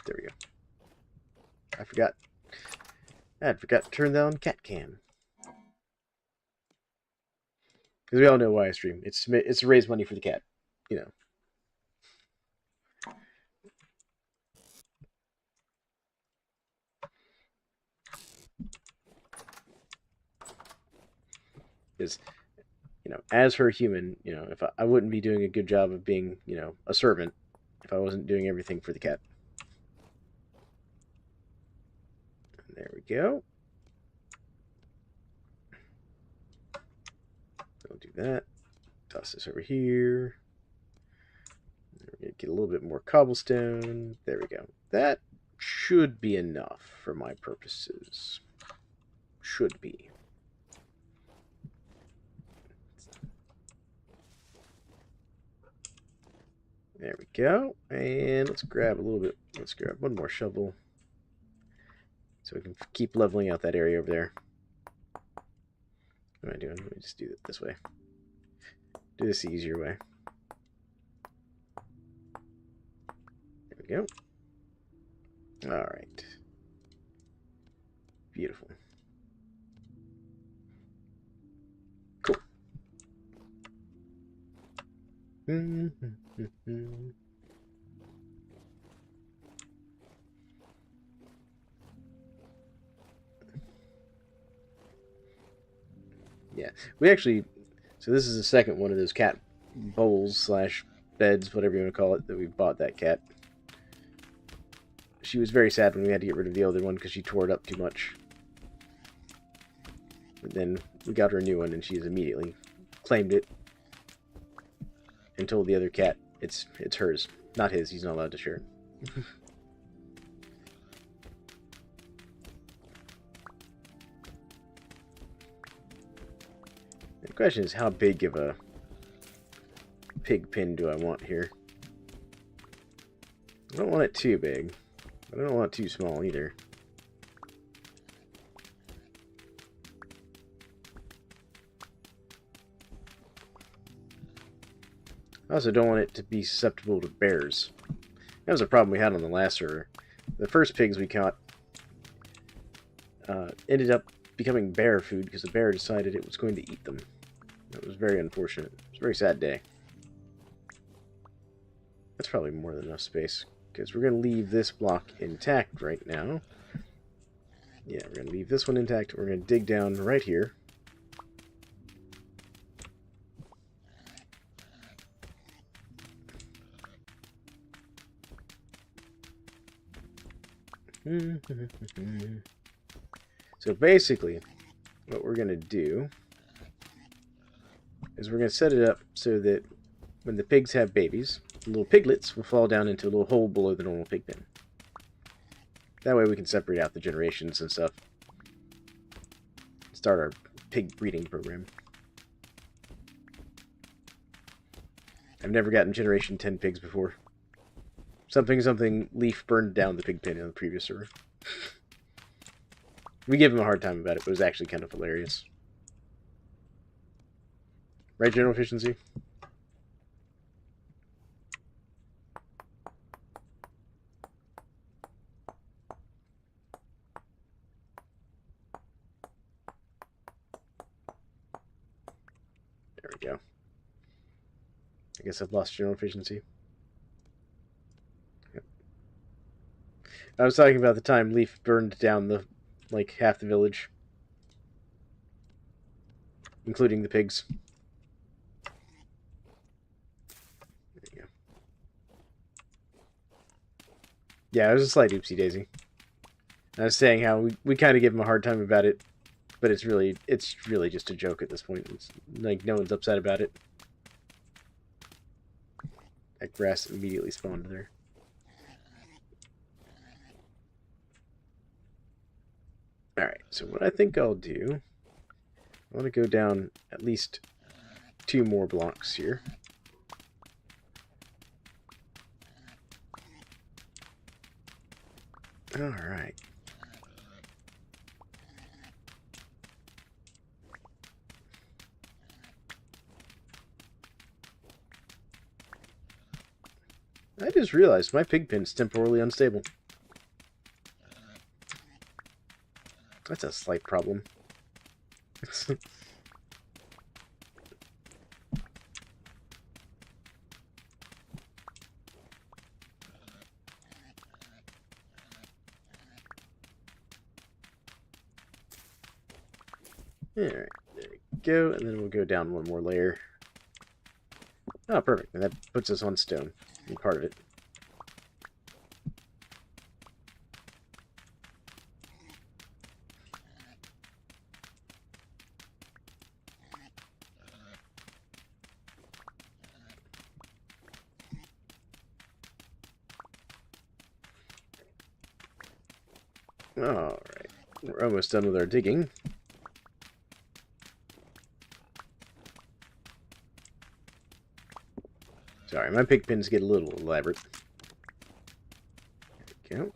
There we go. I forgot to turn down cat cam. Because we all know why I stream. It's to raise money for the cat. You know. Because, you know, as her human, you know, if I wouldn't be doing a good job of being, you know, a servant if I wasn't doing everything for the cat. There we go. I'll do that. Toss this over here. We're going to get a little bit more cobblestone. There we go. That should be enough for my purposes. Should be. There we go. And let's grab a little bit. Let's grab one more shovel. So we can keep leveling out that area over there. What am I doing? Let me just do it this way. Do this the easier way. There we go. Alright. Beautiful. Cool. Yeah, we actually, so this is the second one of those cat bowls slash beds, whatever you want to call it, that we bought that cat. She was very sad when we had to get rid of the other one because she tore it up too much. But then we got her a new one and she's immediately claimed it and told the other cat it's hers, not his. He's not allowed to share it. The question is, how big of a pig pen do I want here? I don't want it too big, but I don't want it too small either. I also don't want it to be susceptible to bears. That was a problem we had on the last server. The first pigs we caught, ended up becoming bear food because the bear decided it was going to eat them. That was very unfortunate. It was a very sad day. That's probably more than enough space, because we're going to leave this block intact right now. Yeah, we're going to leave this one intact. We're going to dig down right here. So basically, what we're going to do is we're going to set it up so that when the pigs have babies, the little piglets will fall down into a little hole below the normal pig pen. That way we can separate out the generations and stuff. Start our pig breeding program. I've never gotten generation 10 pigs before. Something Leaf burned down the pig pen in the previous server. We gave him a hard time about it, but it was actually kind of hilarious. Right, general efficiency? There we go. I guess I've lost general efficiency. Yep. I was talking about the time Leaf burned down like half the village, including the pigs. There you go. Yeah, it was a slight oopsie daisy. I was saying how we kind of give him a hard time about it, but it's really just a joke at this point. It's like no one's upset about it. That grass immediately spawned there. Alright, so what I think I'll do, I want to go down at least 2 more blocks here. Alright. I just realized my pig pen's temporarily unstable. That's a slight problem. Alright, there we go, and then we'll go down 1 more layer. Oh, perfect. And that puts us on stone. Part of it. Alright. We're almost done with our digging. Sorry, my pig pens get a little elaborate. There we go.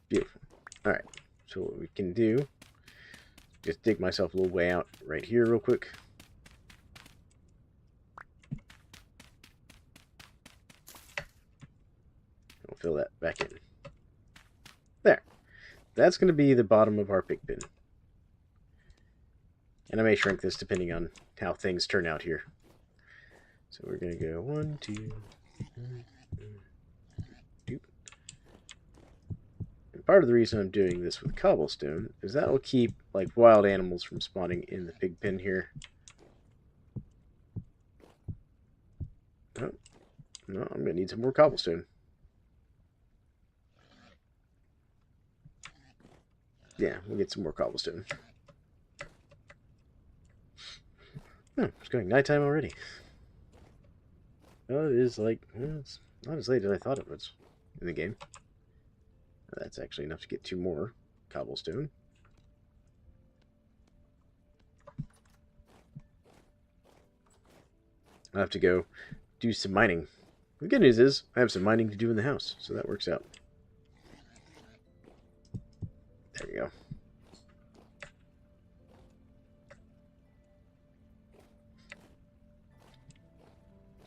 Beautiful. Alright, so what we can do, just dig myself a little way out right here real quick. We'll fill that back in. There. That's going to be the bottom of our pig pen. And I may shrink this depending on how things turn out here. So we're going to go 1, 2, 2. And part of the reason I'm doing this with cobblestone is that will keep like wild animals from spawning in the pig pen here. Oh, no, I'm going to need some more cobblestone. Yeah, we'll get some more cobblestone. Oh, it's going nighttime already. Oh, it is like, well, it's not as late as I thought it was in the game. That's actually enough to get 2 more cobblestone. I'll have to go do some mining. The good news is I have some mining to do in the house, so that works out. There we go.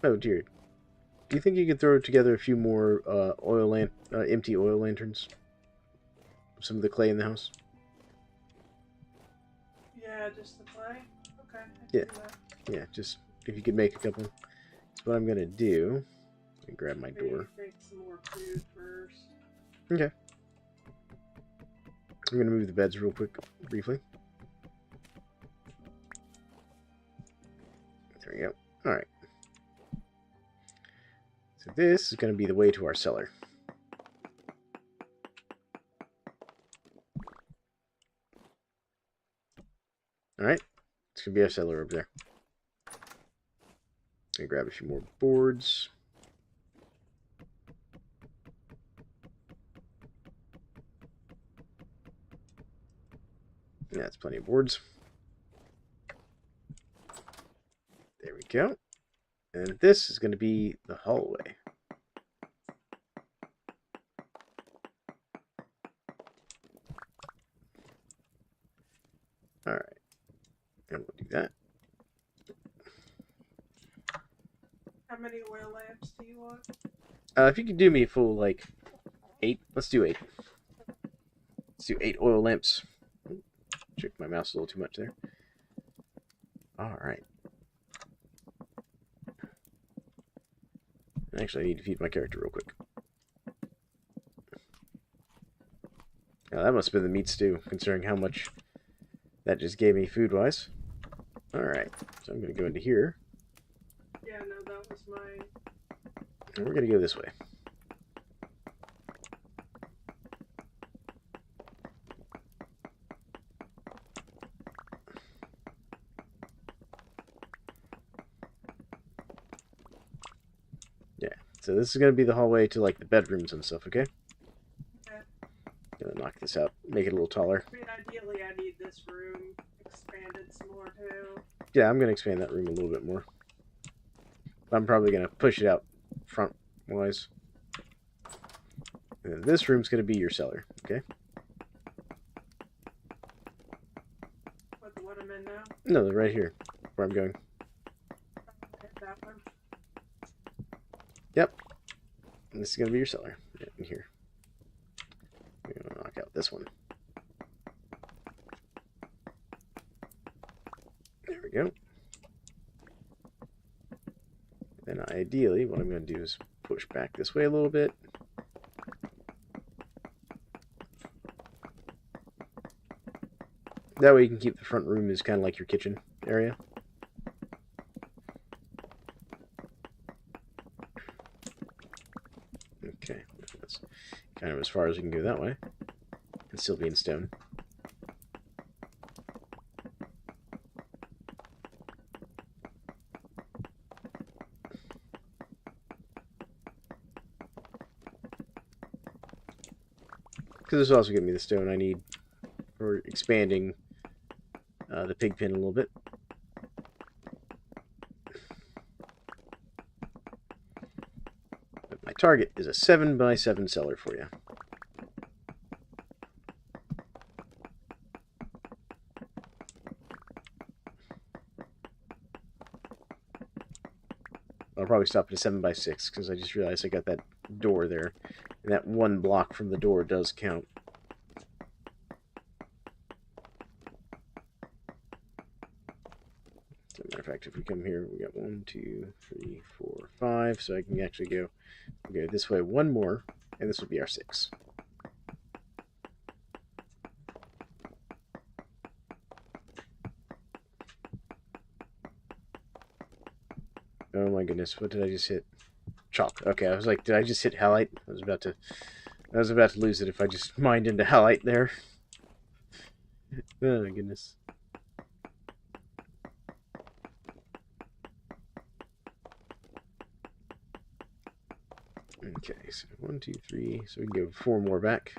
Oh dear. Do you think you could throw together a few more empty oil lanterns? Some of the clay in the house? Yeah, just the clay? Okay, I Yeah. can do that. Yeah, just if you could make a couple. That's what I'm going to do. Let me grab my Maybe door. make some more food first. Okay. I'm going to move the beds real quick, briefly. There we go. Alright. So this is going to be the way to our cellar. Alright. It's going to be our cellar over there. I'm going to grab a few more boards. Yeah, that's plenty of boards. There we go. And this is going to be the hallway. Alright. And we'll do that. How many oil lamps do you want? If you could do me a full, like, 8. Let's do 8. Let's do 8 oil lamps. Check my mouse a little too much there. Alright. Actually, I need to feed my character real quick. Now, that must have been the meat stew, considering how much that just gave me food-wise. Alright, so I'm going to go into here. Yeah, no, that was mine. And we're going to go this way. Yeah, so this is going to be the hallway to, like, the bedrooms and stuff, okay? Okay. Gonna knock this out, make it a little taller. I mean, ideally, I need this room expanded some more, too. Yeah, I'm going to expand that room a little bit more. I'm probably going to push it out front-wise. And then this room's going to be your cellar, okay? What, the one I'm in now? No, right here, where I'm going. Okay, that one. Yep. And this is going to be your cellar. Yeah, in here. I'm going to knock out this one. There we go. Then ideally, what I'm going to do is push back this way a little bit. That way you can keep the front room as kind of like your kitchen area. Okay, that's kind of as far as we can go that way. And still be in stone. Because this will also give me the stone I need for expanding the pig pen a little bit. But my target is a 7x7 cellar for you. I'll probably stop at a 7x6 because I just realized I got that door there. And that one block from the door does count. As a matter of fact, if we come here, we got 1, 2, 3, 4, 5. So I can actually go this way one more, and this will be our 6. Oh my goodness, what did I just hit? Chalk. Okay, I was like, did I just hit halite? I was about to lose it if I just mined into halite there. Oh my goodness. Okay, so 1, 2, 3. So we can go 4 more back.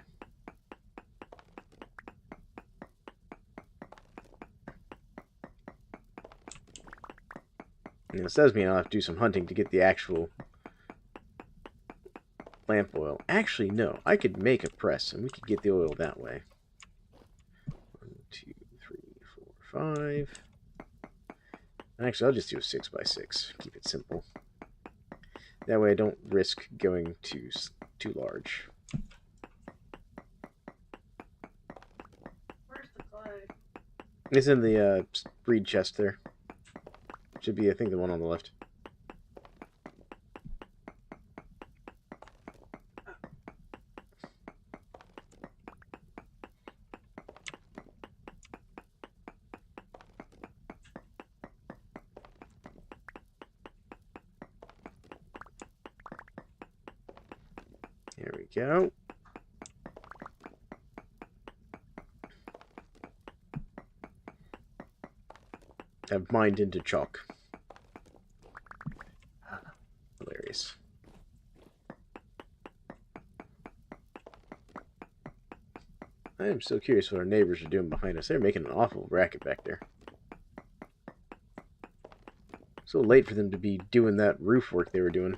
And this does mean I'll have to do some hunting to get the actual lamp oil. Actually, no. I could make a press, and we could get the oil that way. 1, 2, 3, 4, 5. Actually, I'll just do a 6x6. Keep it simple. That way I don't risk going too large. Where's the clay? It's in the breed chest there. Should be, I think, the one on the left. There we go. I've mined into chalk. Hilarious. I am so curious what our neighbors are doing behind us. They're making an awful racket back there. So late for them to be doing that roof work they were doing.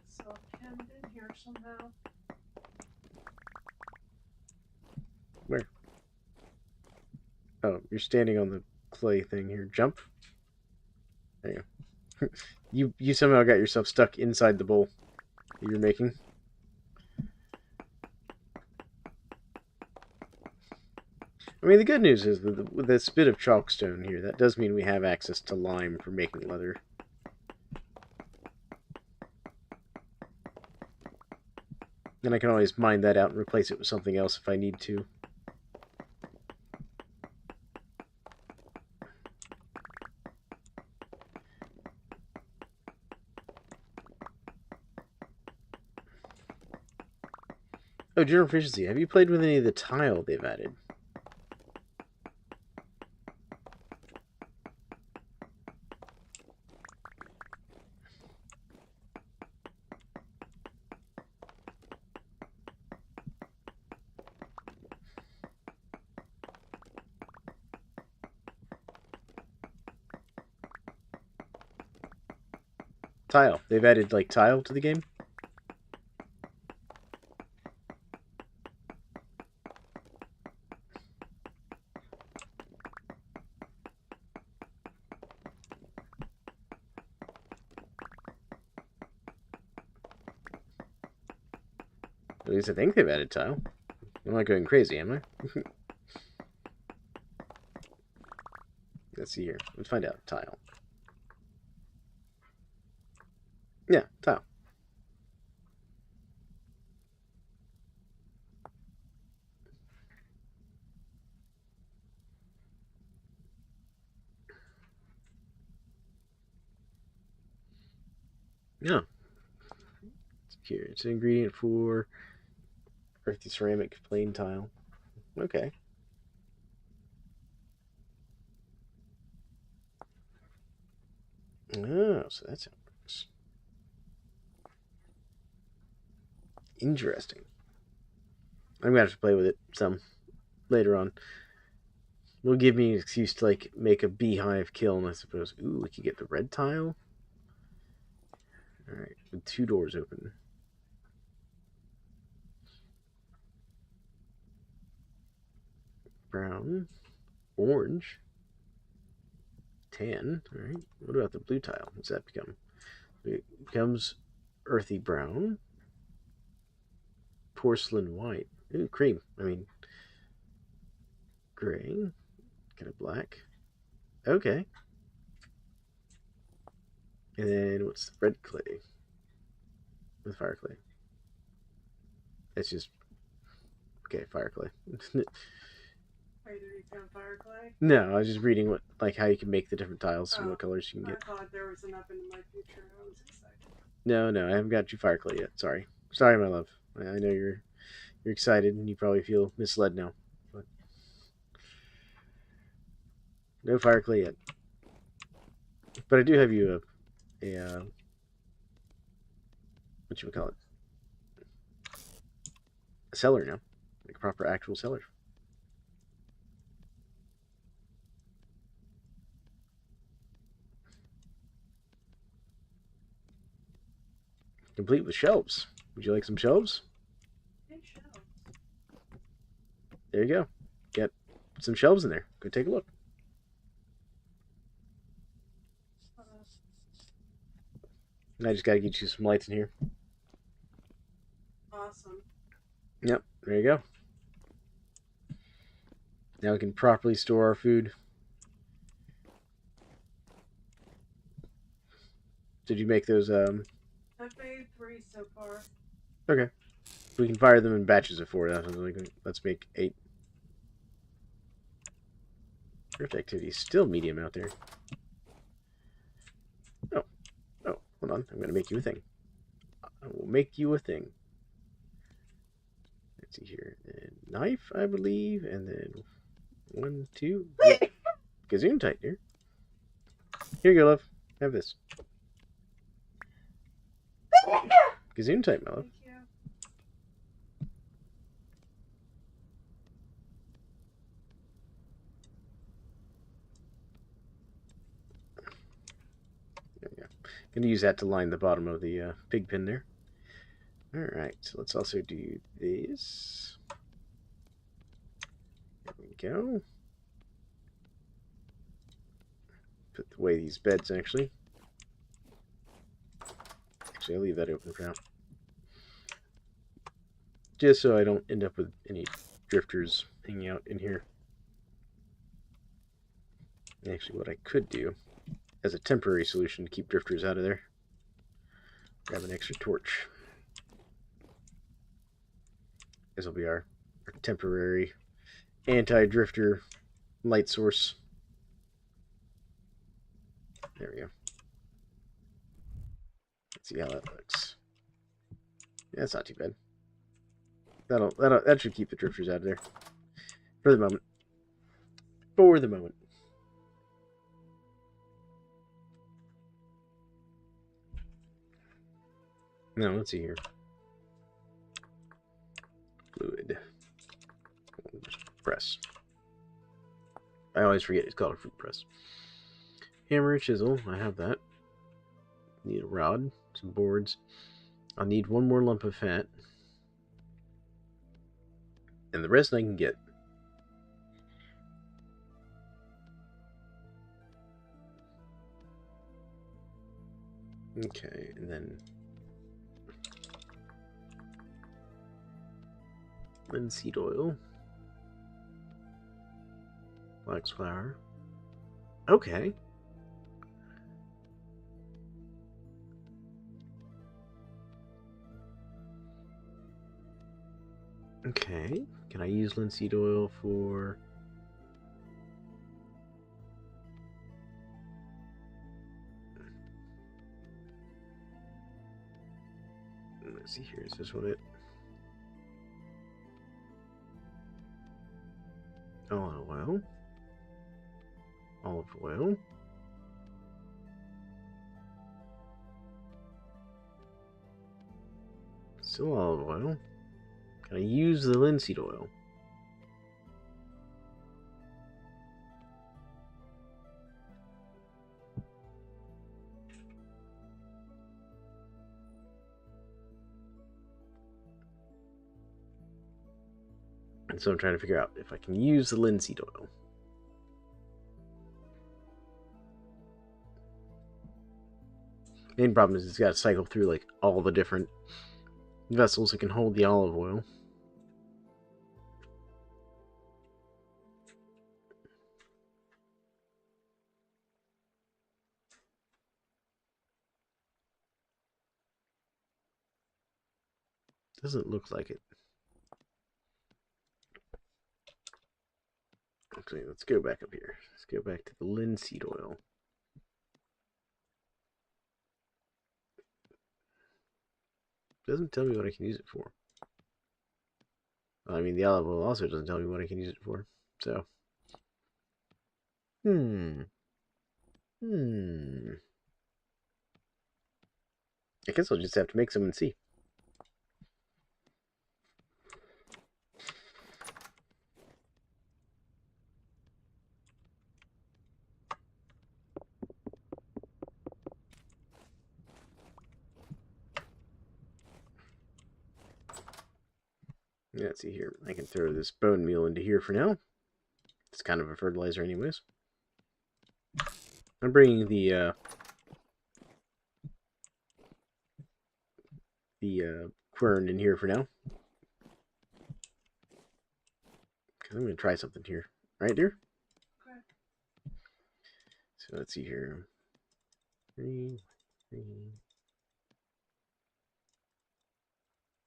So Ken's in here somehow. Where? Oh, you're standing on the clay thing here. Jump. There you go. you somehow got yourself stuck inside the bowl that you're making. I mean, the good news is that with this bit of chalkstone here, that does mean we have access to lime for making leather. Then I can always mine that out and replace it with something else if I need to. Oh, general efficiency. Have you played with any of the tile they've added? Tile. They've added, like, tile to the game? At least I think they've added tile. I'm not going crazy, am I? Let's see here. Let's find out. Tile. Yeah, tile. Yeah. Here, it's an ingredient for earthy ceramic plain tile. Okay. Oh, so that's how it works. Interesting. I'm gonna have to play with it some later on. Will give me an excuse to like make a beehive kiln, I suppose. Ooh, we could get the red tile. All right, with 2 doors open. Brown, orange, tan. All right. What about the blue tile? What's that become? It becomes earthy brown, porcelain white. Ooh, cream. I mean, gray, kind of black. Okay. And then what's the red clay? With fire clay. It's just okay, fire clay. Wait, did you found fire clay? No, I was just reading what like how you can make the different tiles and Oh, what colors you can get. I thought there was enough in my future. I was excited. No, I haven't got you fire clay yet. Sorry, my love. I know you're excited and you probably feel misled now, but no fire clay yet. But I do have you a what you would call it, a cellar now, like a proper actual cellar. Complete with shelves. Would you like some shelves? Hey, shelves. There you go. Get some shelves in there. Go take a look. I just gotta get you some lights in here. Awesome. Yep, there you go. Now we can properly store our food. Did you make those? I've made 3 so far. Okay. We can fire them in batches of 4. Let's make 8. Drift activity is still medium out there. Oh, hold on. I'm gonna make you a thing. I will make you a thing. Let's see here. And knife, I believe, and then 1, 2. Gazoon tight here. Here you go, love. Have this. Gazoon tight, my love. Thank you. There we go. Gonna use that to line the bottom of the pig pen there. Alright, so let's also do this. There we go. Put away these beds, actually. Actually, I'll leave that open for now. Just so I don't end up with any drifters hanging out in here. Actually, what I could do, as a temporary solution to keep drifters out of there, grab an extra torch. This will be our temporary anti-drifter light source. There we go. Let's see how that looks. Yeah, that's not too bad. That should keep the drifters out of there for the moment. For the moment. Now let's see here. Fluid. Press. I always forget it's called a fruit press. Hammer, chisel. I have that. Need a rod, some boards. I'll need 1 more lump of fat. And the rest I can get. Okay, and then linseed oil. Flax flour. Okay. Okay. Can I use linseed oil for... Let's see here. Is this what it... Olive oil. Olive oil. Still olive oil. Can I use the linseed oil? And so I'm trying to figure out if I can use the linseed oil. Main problem is it's got to cycle through like all the different vessels that can hold the olive oil. Doesn't look like it. Okay, let's go back up here. Let's go back to the linseed oil. Doesn't tell me what I can use it for. I mean, the olive oil also doesn't tell me what I can use it for. So, I guess I'll just have to make some and see. Let's see here. I can throw this bone meal into here for now. It's kind of a fertilizer anyways. I'm bringing the quern in here for now. Because I'm going to try something here. Right, dear? Okay. So let's see here. 3.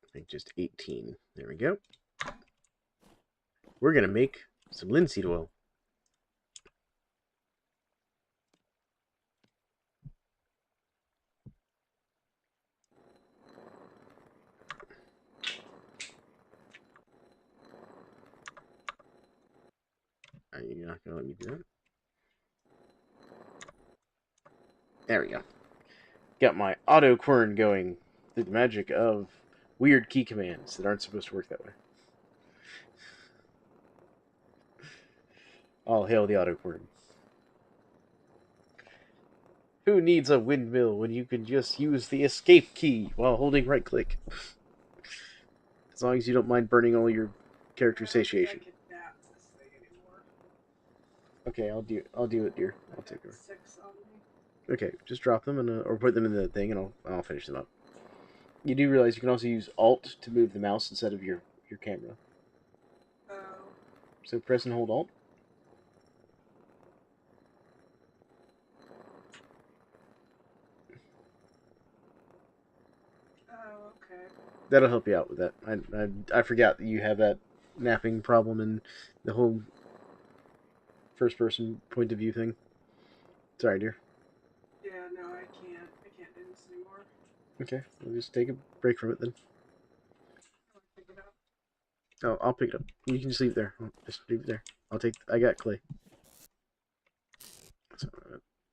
I think just 18. There we go. We're going to make some linseed oil. You're not going to let me do that? There we go. Got my auto quern going through the magic of weird key commands that aren't supposed to work that way. All hail the auto quern. Who needs a windmill when you can just use the escape key while holding right click? As long as you don't mind burning all your character satiation. I can't nap this thing anymore. Okay, I'll do it, dear. I'll take her. 6 on me. Okay, just drop them or put them in the thing, and I'll finish them up. You do realize you can also use Alt to move the mouse instead of your camera. Oh. So press and hold Alt. Oh, okay. That'll help you out with that. I forgot that you have that napping problem and the whole first person point of view thing. Sorry, dear. Yeah, no, I can't do this anymore. Okay, we'll just take a break from it then. I'll pick it up. Oh, I'll pick it up. You can just leave it there. Just leave it there. I got clay. So,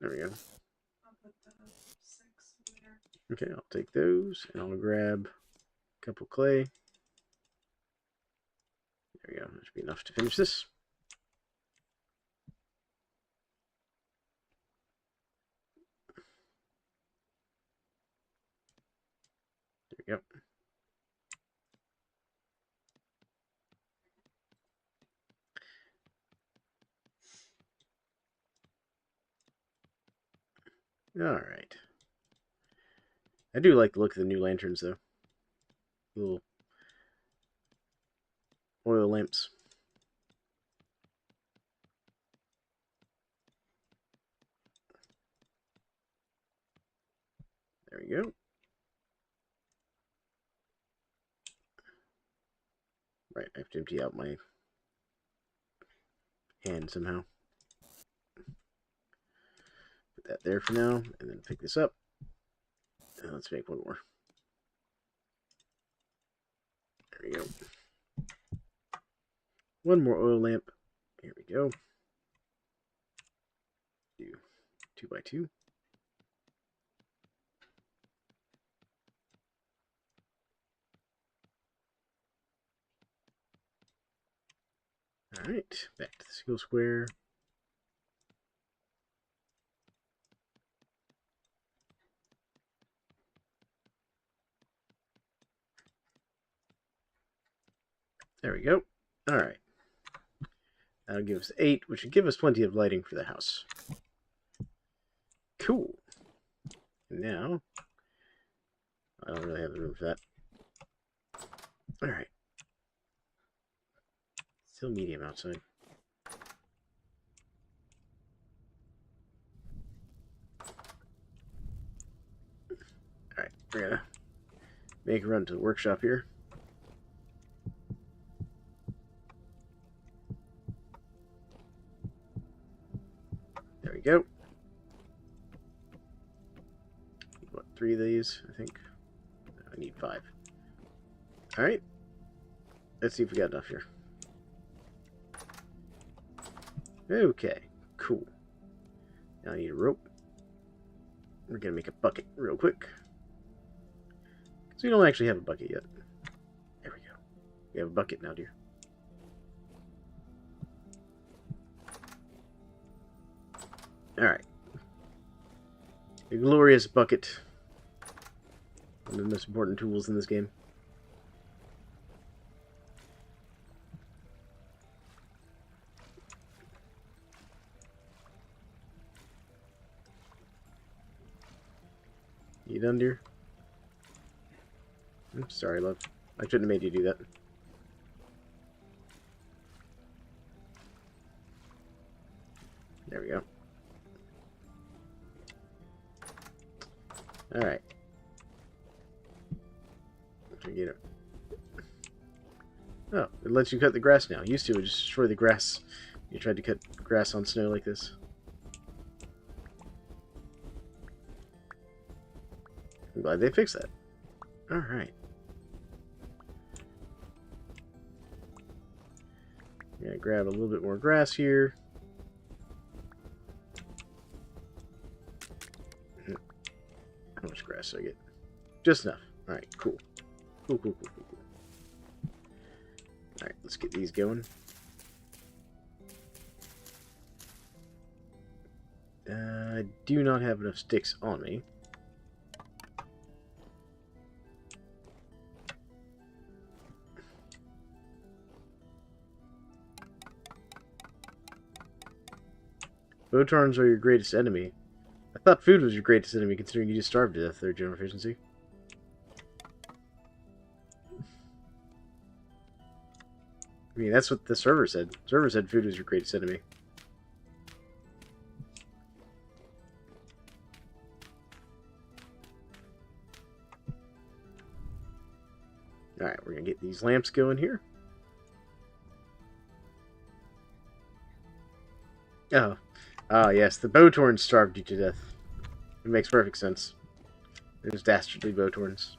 there we go. I'll put the 6 in there. Okay, I'll take those, and I'll grab a couple clay. There we go. That should be enough to finish this. There we go. Alright. I do like the look of the new lanterns, though. Little oil lamps. There we go. Right, I have to empty out my hand somehow. Put that there for now, and then pick this up. And let's make one more. There we go. One more oil lamp. Here we go. Do 2 by 2. Alright, back to the single square. There we go. Alright. That'll give us 8, which should give us plenty of lighting for the house. Cool. Now, I don't really have the room for that. Alright. Still medium outside. Alright, we're gonna make a run to the workshop here. There we go. What, 3 of these, I think? I need 5. Alright. Let's see if we got enough here. Okay, cool. Now I need a rope. We're gonna make a bucket real quick. Because we don't actually have a bucket yet. There we go. We have a bucket now, dear. Alright. A glorious bucket. One of the most important tools in this game. You done, dear? I'm sorry, love. I shouldn't have made you do that. There we go. Alright. Get it. Oh, it lets you cut the grass now. Used to, it would just destroy the grass. You tried to cut grass on snow like this. I'm glad they fixed that. Alright. Gonna grab a little bit more grass here. How much grass do I get? Just enough. Alright, cool. Cool. Alright, let's get these going. I do not have enough sticks on me. Botarns are your greatest enemy. I thought food was your greatest enemy, considering you just starved to death, third general efficiency. I mean, that's what the server said. The server said food was your greatest enemy. Alright, we're going to get these lamps going here. Oh. Ah, yes, the Bowtorns starved you to death. It makes perfect sense. Those dastardly Bowtorns.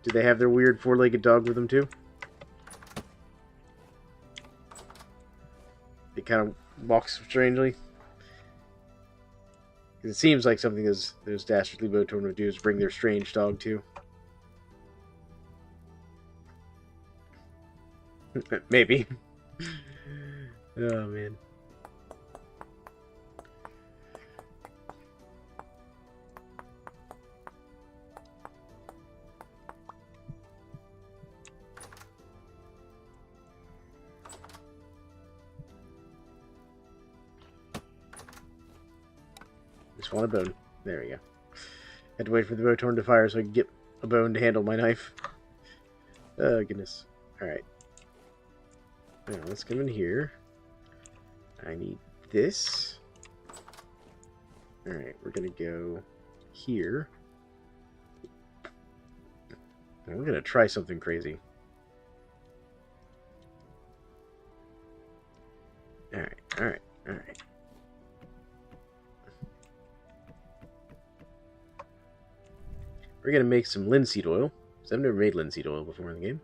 Do they have their weird four-legged dog with them, too? It kind of walks strangely. It seems like something those dastardly Bowtorn would do is bring their strange dog, too. Maybe. Oh, man. Just want a bone. There we go. Had to wait for the Bowtorn to fire so I could get a bone to handle my knife. Oh, goodness. Alright. Now, let's come in here. I need this. Alright, we're going to go here. And we're going to try something crazy. Alright. We're going to make some linseed oil, because I've never made linseed oil before in the game.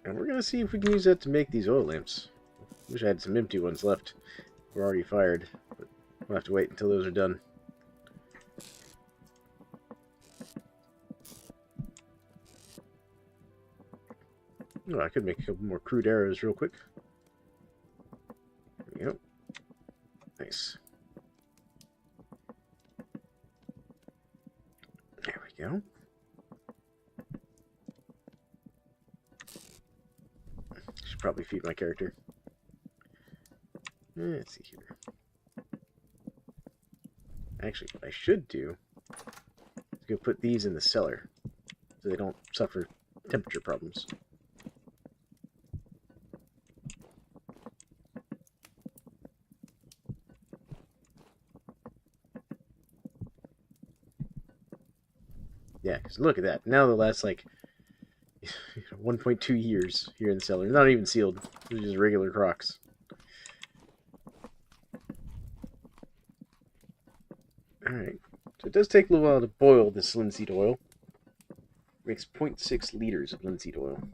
And we're going to see if we can use that to make these oil lamps. Wish I had some empty ones left. We're already fired, but we'll have to wait until those are done. Oh, I could make a couple more crude arrows real quick. There we go. Nice. There we go. Should probably feed my character. Let's see here. Actually, what I should do is go put these in the cellar so they don't suffer temperature problems. Yeah, because look at that. Now they'll last like 1.2 years here in the cellar. Not even sealed. They're just regular Crocs. Alright. So it does take a little while to boil this linseed oil. It makes 0.6 liters of linseed oil.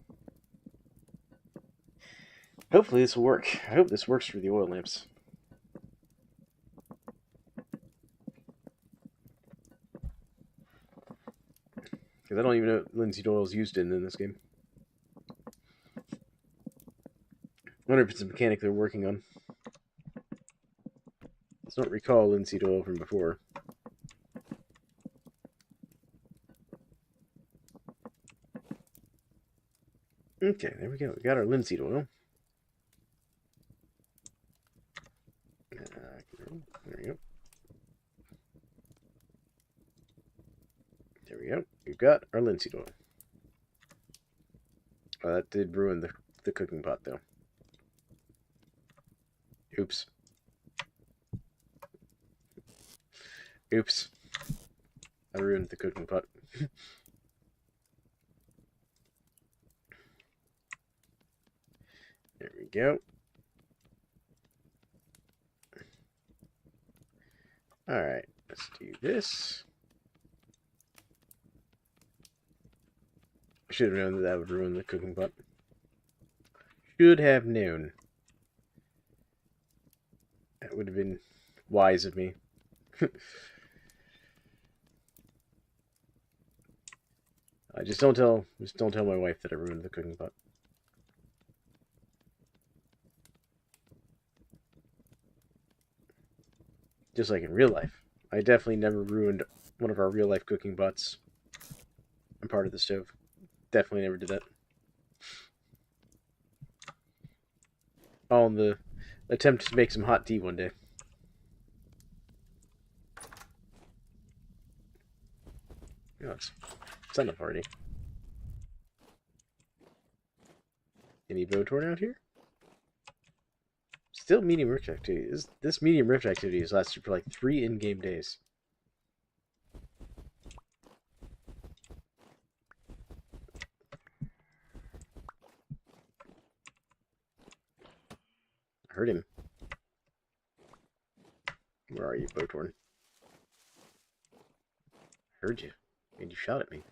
Hopefully this will work. I hope this works for the oil lamps. Because I don't even know what linseed oil is used in this game. I wonder if it's a mechanic they're working on. I don't recall linseed oil from before. Okay, there we go. We got our linseed oil. There we go. There we go. We've got our linseed oil. Oh, that did ruin the cooking pot, though. Oops. Oops. I ruined the cooking pot. There we go. Alright, let's do this. I should have known that that would ruin the cooking pot. Should have known. That would have been wise of me. Just don't tell my wife that I ruined the cooking pot. Just like in real life. I definitely never ruined one of our real life cooking pots. I'm part of the stove. Definitely never did that. All in the attempt to make some hot tea one day. Oh, it's sun up already. Any Votorn out here? Still medium rift activity. This medium rift activity has lasted for like 3 in-game days. I heard him. Where are you, Votorn? I heard you. And you shot at me.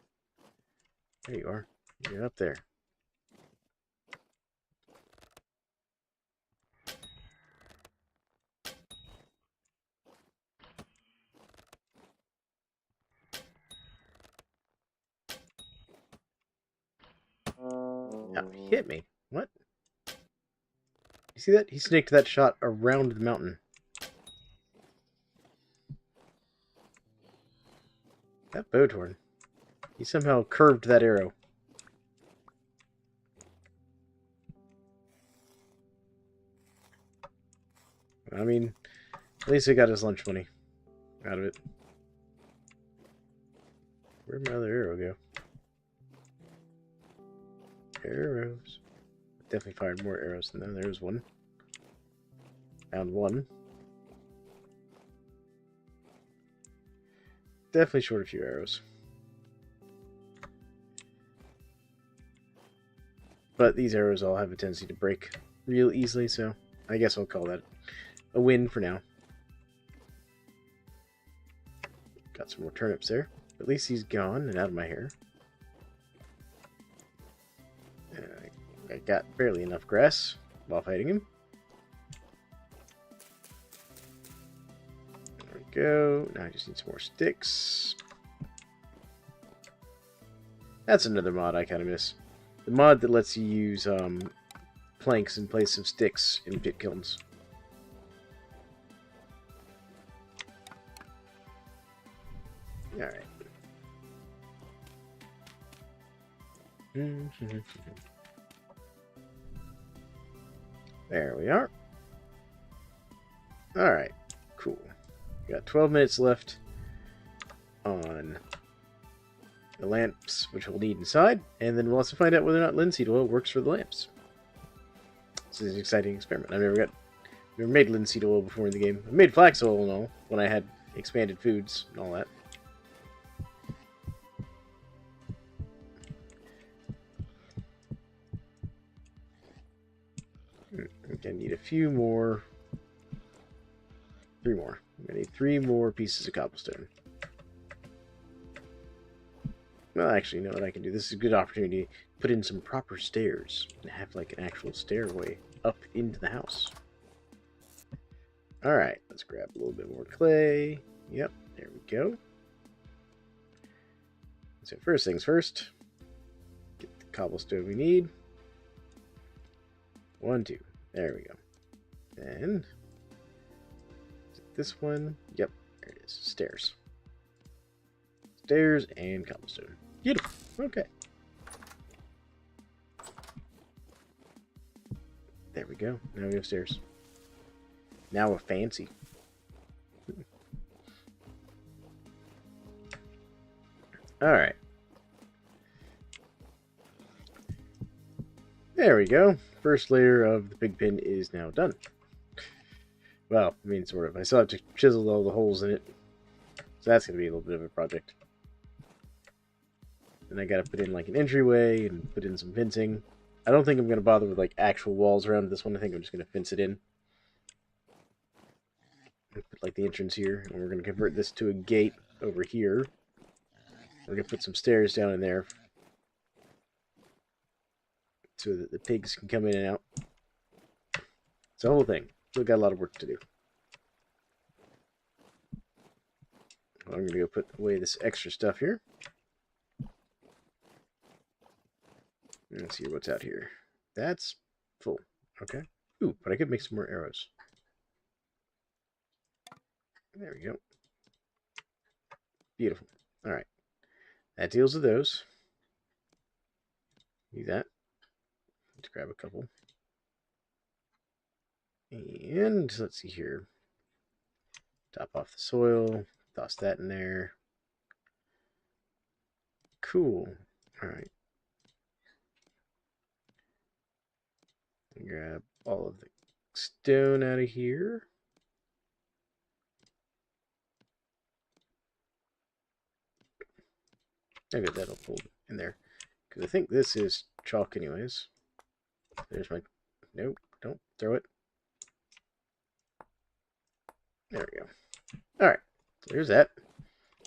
There you are. You're up there. Oh, he hit me. What? You see that? He snaked that shot around the mountain. That Votorn. He somehow curved that arrow. I mean, at least he got his lunch money out of it. Where'd my other arrow go? Arrows. Definitely fired more arrows than that. There's one. Found one. Definitely short a few arrows. But these arrows all have a tendency to break real easily, so I guess I'll call that a win for now. Got some more turnips there. At least he's gone and out of my hair. I got barely enough grass while fighting him. There we go. Now I just need some more sticks. That's another mod I kind of miss. The mod that lets you use planks in place of sticks in pit kilns. Alright. There we are. Alright, cool. We got 12 minutes left on the lamps, which we'll need inside, and then we'll also find out whether or not linseed oil works for the lamps. This is an exciting experiment. I've never made linseed oil before in the game. I made flax oil and all when I had expanded foods and all that. I need a few more. 3 more. I need 3 more pieces of cobblestone. Well, actually, you know what I can do? This is a good opportunity to put in some proper stairs and have like an actual stairway up into the house. Alright, let's grab a little bit more clay. Yep, there we go. So first things first, get the cobblestone we need. 1, 2. There we go. Then, is it this one? Yep, there it is. Stairs. Stairs and cobblestone. Beautiful. Okay. There we go. Now we have stairs. Now we're fancy. There we go. First layer of the pig pen is now done. Well, I mean, sort of. I still have to chisel all the holes in it. So that's going to be a little bit of a project. And I got to put in like an entryway and put in some fencing. I don't think I'm going to bother with like actual walls around this one. I think I'm just going to fence it in. Put like the entrance here. And we're going to convert this to a gate over here. We're going to put some stairs down in there so that the pigs can come in and out. It's a whole thing. Still got a lot of work to do. I'm going to go put away this extra stuff here. Let's see what's out here. That's full. Okay. Ooh, but I could make some more arrows. There we go. Beautiful. All right. That deals with those. Need that. Let's grab a couple. And let's see here. Top off the soil. Toss that in there. Cool. All right. Grab all of the stone out of here. Maybe that'll hold in there. Because I think this is chalk anyways. There's my... Nope, don't throw it. There we go. Alright, so there's that.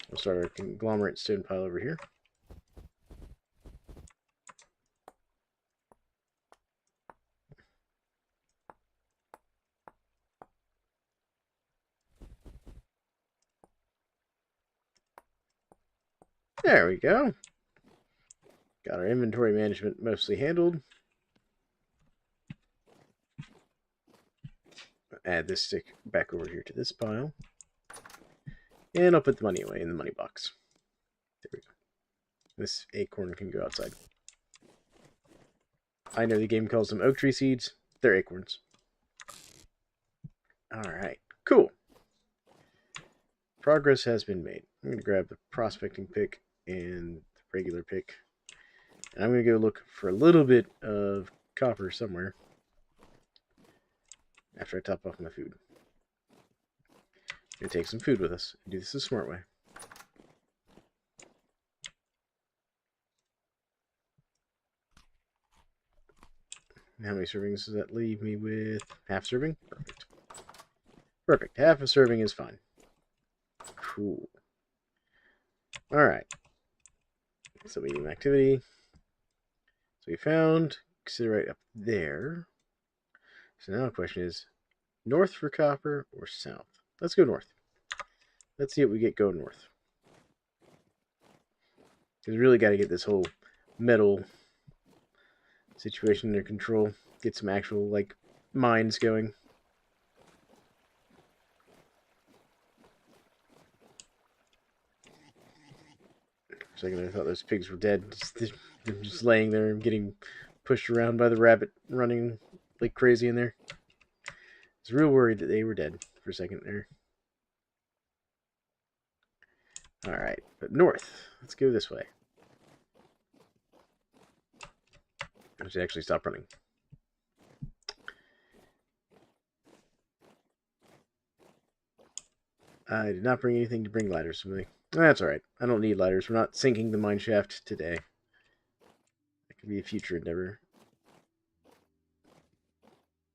We'll start our conglomerate stone pile over here. There we go. Got our inventory management mostly handled. Add this stick back over here to this pile. And I'll put the money away in the money box. There we go. This acorn can go outside. I know the game calls them oak tree seeds. They're acorns. Alright, cool. Progress has been made. I'm going to grab the prospecting pick and the regular pick. And I'm going to go look for a little bit of copper somewhere after I top off my food. I'm going to take some food with us and do this the smart way. And how many servings does that leave me with? Half serving? Perfect. Perfect. Half a serving is fine. Cool. Alright. So medium activity. So we found right up there. So now the question is, north for copper or south? Let's go north. Let's see what we get going north. Because we really got to get this whole metal situation under control. Get some actual, like, mines going. For a second I thought those pigs were dead. They're just laying there and getting pushed around by the rabbit running like crazy in there. I was real worried that they were dead for a second there. Alright, but north. Let's go this way. I should actually stop running. I did not bring anything to bring ladders with me. That's alright. I don't need ladders. We're not sinking the mine shaft today. That could be a future endeavor.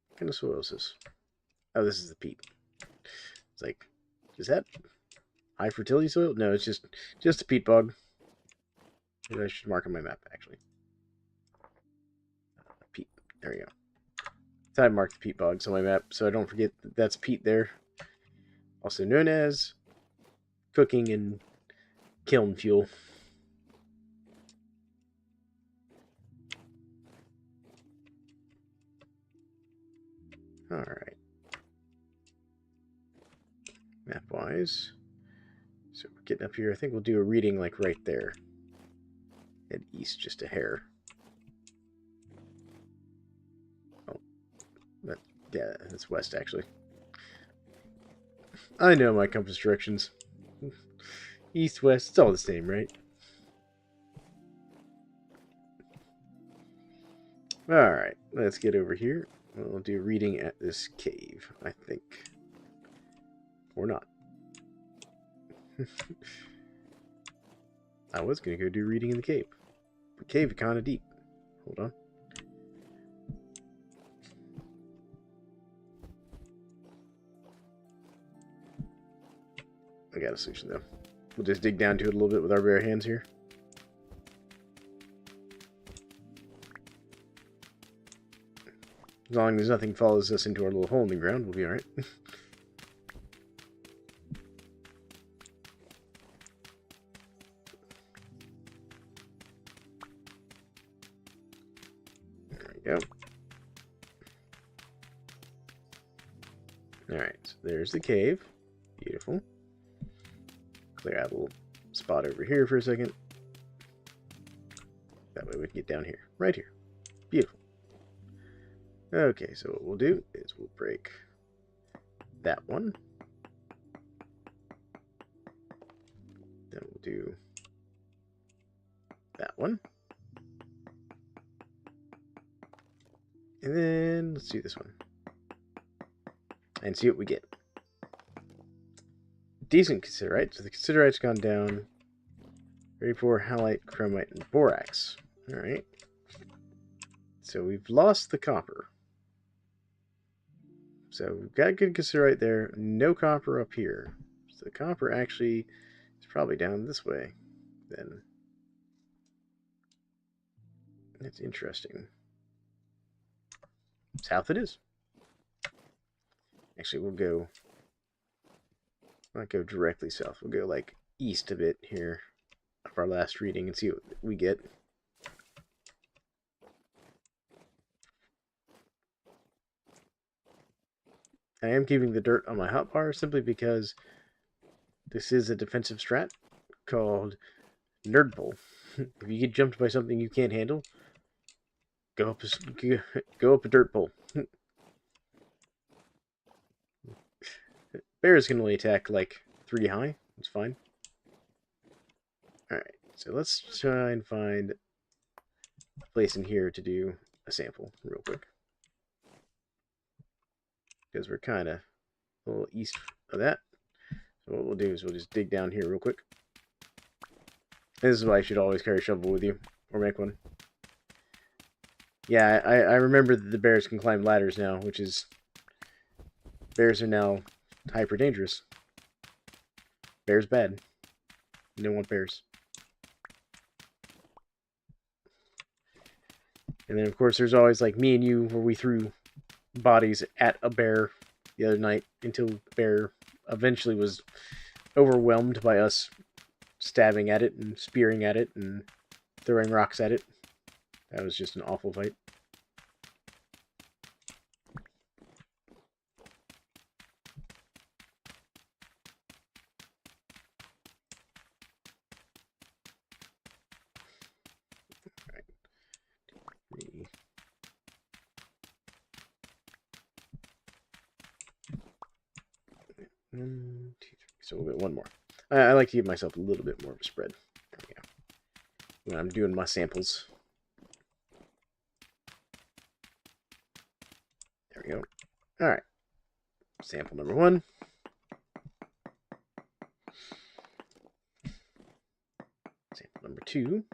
What kind of soil is this? Oh, this is the peat. It's like, is that high fertility soil? No, it's just a peat bog. Maybe I should mark on my map, actually. Peat. There we go. So I marked the peat bogs on my map, so I don't forget that that's peat there. Also known as cooking and kiln fuel. Alright. Map-wise. So we're getting up here. I think we'll do a reading like right there. Head east just a hair. Oh. Yeah, that's west actually. I know my compass directions. East, west, it's all the same, right? Alright, let's get over here. We'll do reading at this cave, I think. Or not. I was going to go do reading in the cave. The cave is kind of deep. Hold on. I got a solution, though. We'll just dig down to it a little bit with our bare hands here. As long as nothing follows us into our little hole in the ground, we'll be alright. There we go. Alright, so there's the cave. Beautiful. Clear out a little spot over here for a second. That way we can get down here. Right here. Beautiful. Okay, so what we'll do is we'll break that one. Then we'll do that one. And then let's do this one. And see what we get. Decent cassiterite. So the cassiterite's gone down. Very poor halite, chromite, and borax. Alright. So we've lost the copper. So we've got good cassiterite there. No copper up here. So the copper actually is probably down this way. Then. That's interesting. South it is. Actually, we'll go... not go directly south. We'll go like east a bit here of our last reading and see what we get. I am keeping the dirt on my hotbar simply because this is a defensive strat called Nerd Pull. If you get jumped by something you can't handle, go up a dirt pole. Bears can only attack like 3 high. It's fine. Alright, so let's try and find a place in here to do a sample real quick. Because we're kind of a little east of that. So what we'll do is we'll just dig down here real quick. This is why you should always carry a shovel with you, or make one. Yeah, I remember that the bears can climb ladders now, which is... bears are now hyper dangerous. Bears bad. You don't want bears. And then, of course, there's always, like, me and you, where we threw bodies at a bear the other night until the bear eventually was overwhelmed by us stabbing at it and spearing at it and throwing rocks at it. That was just an awful fight. Alright. 3. One, 2, 3. So we'll get one more. I like to give myself a little bit more of a spread. There we go. When I'm doing my samples. There we go. Alright. Sample number 1. Sample number 2.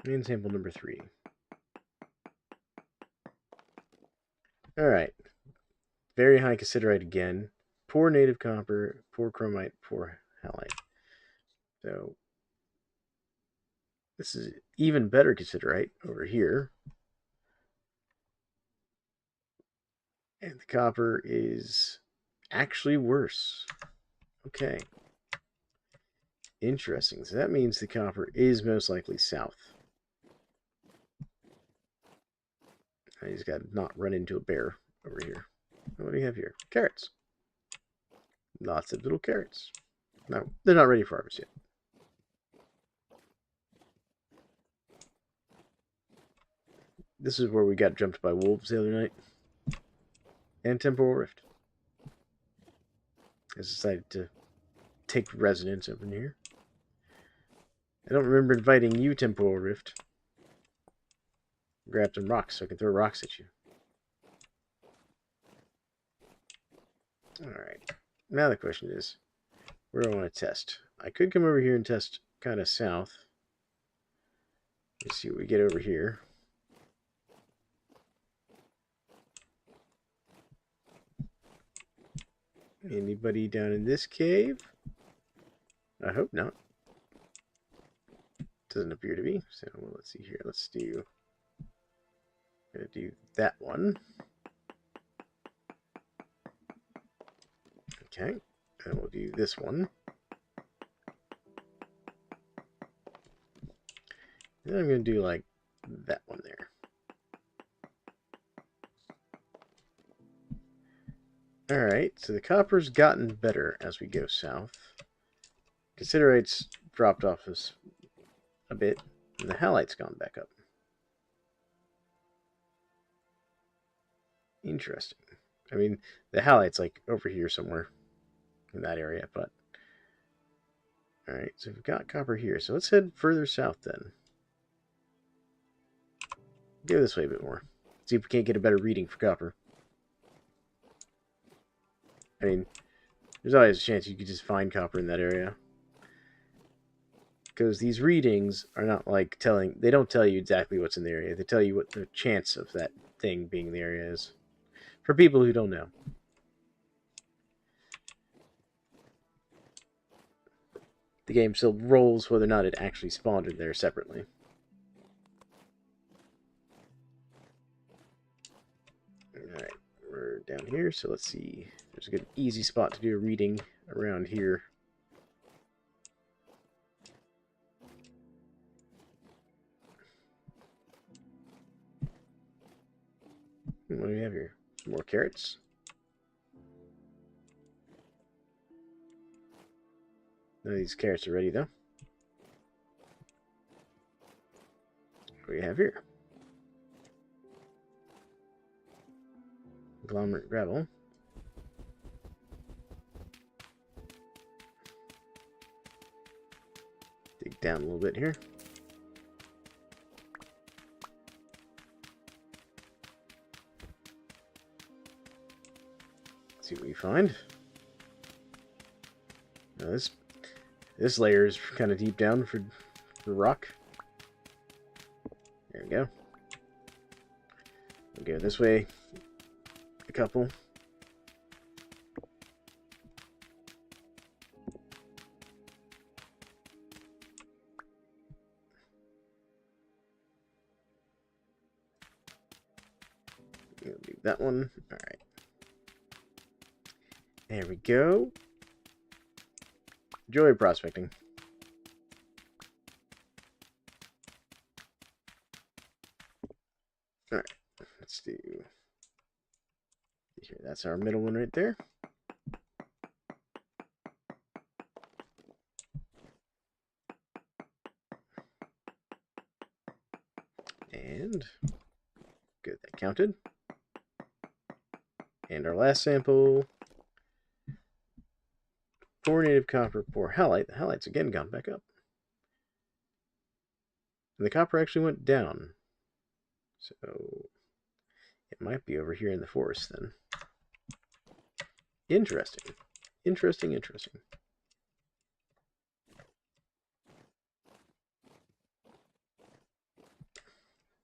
And sample number 3. Alright. Very high cassiterite again. Poor native copper, poor chromite, poor halite. So this is even better cassiterite over here. And the copper is actually worse. Okay. Interesting. So that means the copper is most likely south. I just got to not run into a bear over here. What do you have here? Carrots. Lots of little carrots. No, they're not ready for harvest yet. This is where we got jumped by wolves the other night. And temporal rift. I decided to take residence over here. I don't remember inviting you, Temporal Rift. Grab some rocks so I can throw rocks at you. Alright. Now the question is, where do I want to test? I could come over here and test kind of south. Let's see what we get over here. Anybody down in this cave? I hope not. Doesn't appear to be. So well, let's see here. Let's do. I'm gonna do that one. Okay, and we'll do this one. And I'm gonna do like that one there. Alright, so the copper's gotten better as we go south. Considerate's dropped off us a bit, and the halite's gone back up. Interesting. I mean, the halite's like over here somewhere in that area, but... Alright, so we've got copper here, so let's head further south then. Go this way a bit more. See if we can't get a better reading for copper. I mean, there's always a chance you could just find copper in that area. Because these readings are not like telling... They don't tell you exactly what's in the area. They tell you what the chance of that thing being in the area is. For people who don't know. The game still rolls whether or not it actually spawned in there separately. Alright, we're down here, so let's see. There's a good easy spot to do a reading around here. What do we have here? Some more carrots. None of these carrots are ready, though. What do we have here? Conglomerate gravel. Dig down a little bit here. See what we find. Now this layer is kind of deep down for rock. There we go. We'll go this way a couple. We'll do that one. All right. There we go. Enjoy prospecting. Alright, let's do... Here, that's our middle one right there. And... Good, that counted. And our last sample... 4 native copper, 4 halite. The halite's again gone back up. And the copper actually went down. So it might be over here in the forest then. Interesting. Interesting, interesting.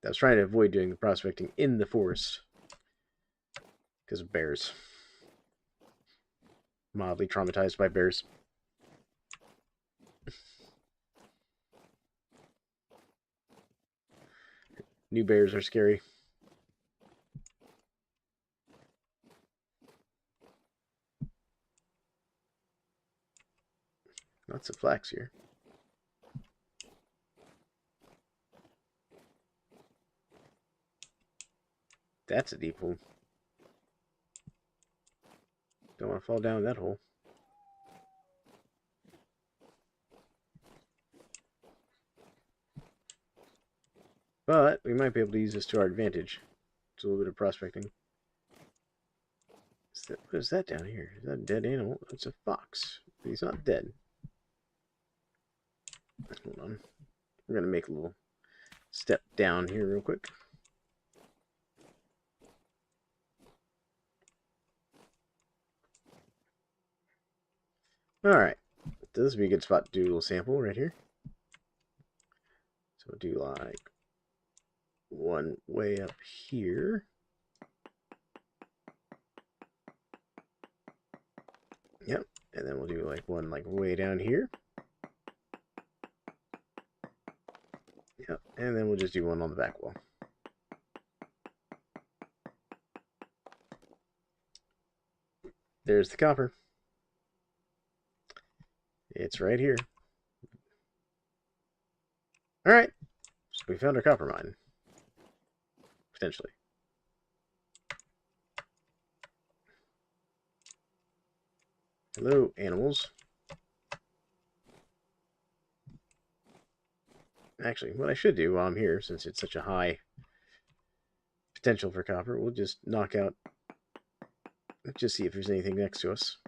I was trying to avoid doing the prospecting in the forest. Because of bears. Mildly traumatized by bears. New bears are scary. Lots of flax here. That's a deep hole. Don't want to fall down that hole. But we might be able to use this to our advantage. It's a little bit of prospecting. What is that down here? Is that a dead animal? It's a fox. But he's not dead. Hold on. we're going to make a little step down here real quick. Alright, this would be a good spot to do a little sample right here. So we'll do like one way up here. Yep, and then we'll do like one like way down here. Yep, and then we'll just do one on the back wall. There's the copper. It's right here. Alright, so we found our copper mine. Potentially. Hello, animals. Actually, what I should do while I'm here, since it's such a high potential for copper, we'll just knock out, just see if there's anything next to us.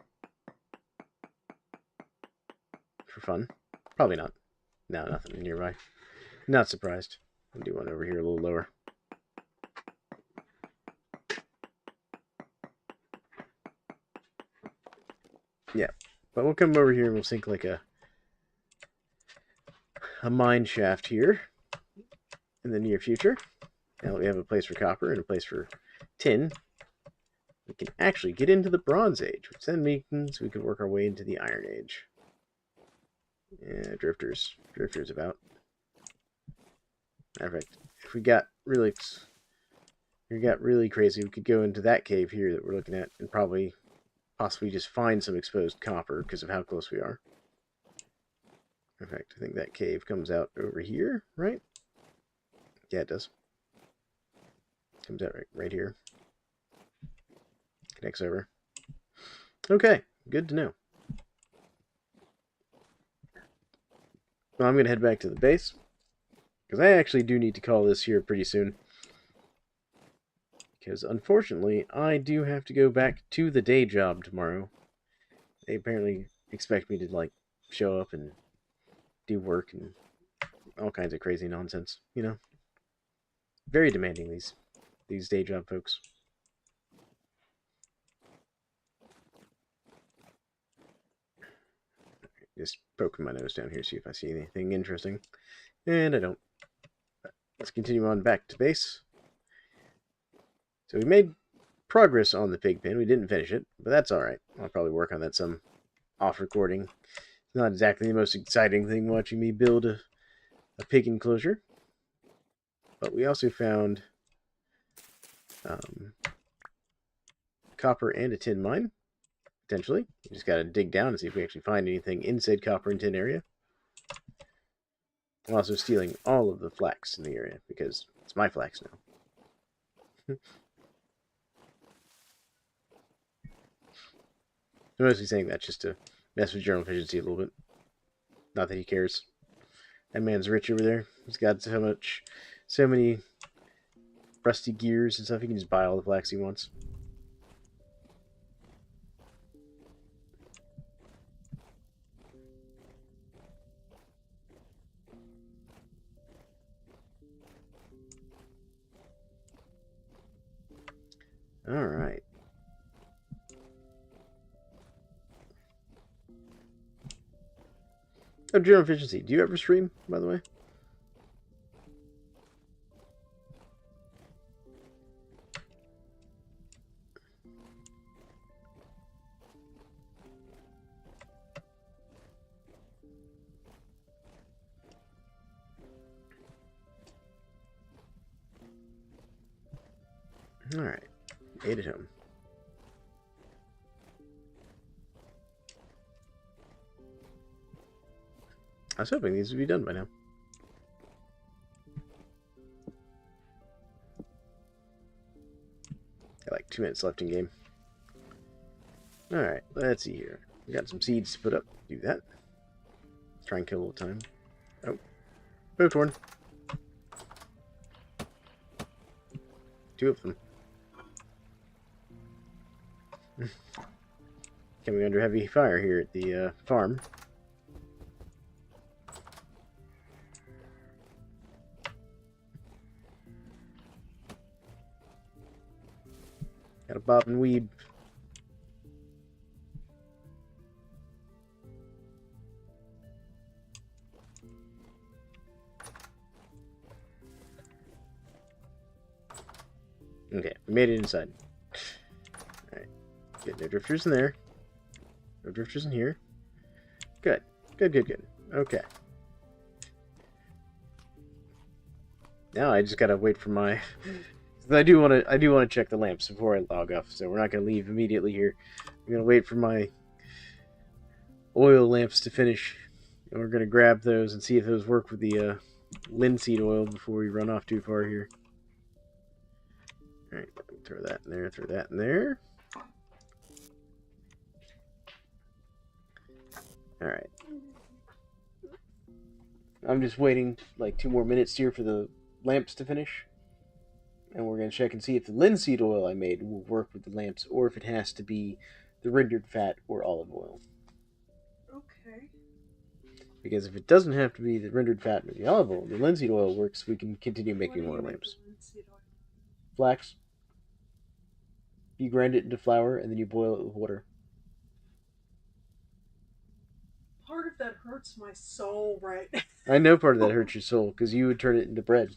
For fun. Probably not. No, nothing nearby. Not surprised. I'll do one over here a little lower. Yeah, but we'll come over here and we'll sink like a mine shaft here in the near future. Now that we have a place for copper and a place for tin, we can actually get into the Bronze Age, which then means we can work our way into the Iron Age. Yeah, drifters about. Matter of fact, if we got really crazy, we could go into that cave here that we're looking at and probably possibly just find some exposed copper because of how close we are. In fact, I think that cave comes out over here, right? Yeah, it does. Comes out right here. Connects over. Okay, good to know. Well, I'm going to head back to the base, because I actually do need to call this here pretty soon. Because, unfortunately, I do have to go back to the day job tomorrow. They apparently expect me to, like, show up and do work and all kinds of crazy nonsense, you know? Very demanding, these day job folks. Just poking my nose down here, see if I see anything interesting. And I don't. Let's continue on back to base. So we made progress on the pig pen. We didn't finish it, but that's alright. I'll probably work on that some off recording. It's not exactly the most exciting thing watching me build a pig enclosure. But we also found copper and a tin mine, potentially. We just got to dig down and see if we actually find anything in said copper and tin area. I'm also stealing all of the flax in the area because it's my flax now. I'm mostly saying that just to mess with journal efficiency a little bit. Not that he cares. That man's rich over there. He's got so many rusty gears and stuff. He can just buy all the flax he wants. Alright. Oh, journal efficiency. Do you ever stream, by the way? Alright. Made it home. I was hoping these would be done by now. Got like 2 minutes left in game. Alright, let's see here. We got some seeds to put up. Do that. Try and kill a little time. Oh. Both torn. 2 of them. Coming under heavy fire here at the farm. Gotta bob and weeb. Okay, we made it inside. Alright. Good, no drifters in there. No drifters in here. Good. Good. Okay. Now I just gotta wait for my... I do want to check the lamps before I log off, so we're not gonna leave immediately here. I'm gonna wait for my oil lamps to finish, and we're gonna grab those and see if those work with the linseed oil before we run off too far here. All right, throw that in there. Throw that in there. All right. I'm just waiting like 2 more minutes here for the lamps to finish. And we're going to check and see if the linseed oil I made will work with the lamps, or if it has to be the rendered fat or olive oil. Okay. Because if it doesn't have to be the rendered fat or the olive oil, the linseed oil works, we can continue making more lamps. Flax. You grind it into flour, and then you boil it with water. Part of that hurts my soul right now. I know part of that hurts your soul, because you would turn it into bread.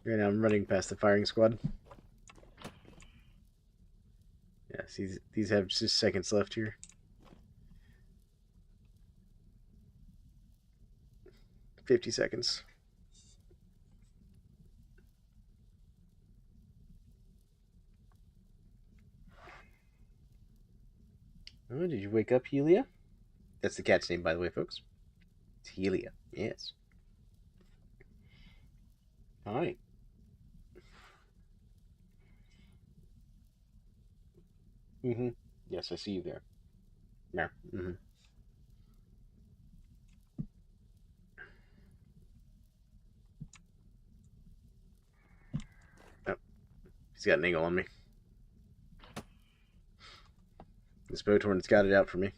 Right now I'm running past the firing squad. Yeah, see, these have just seconds left here. 50 seconds. Oh, did you wake up, Helia? That's the cat's name, by the way, folks. It's Helia. Yes. Hi. Mm-hmm. Yes, I see you there. Yeah. Mm-hmm. Oh, he's got an angle on me. This Boathorn's got it out for me.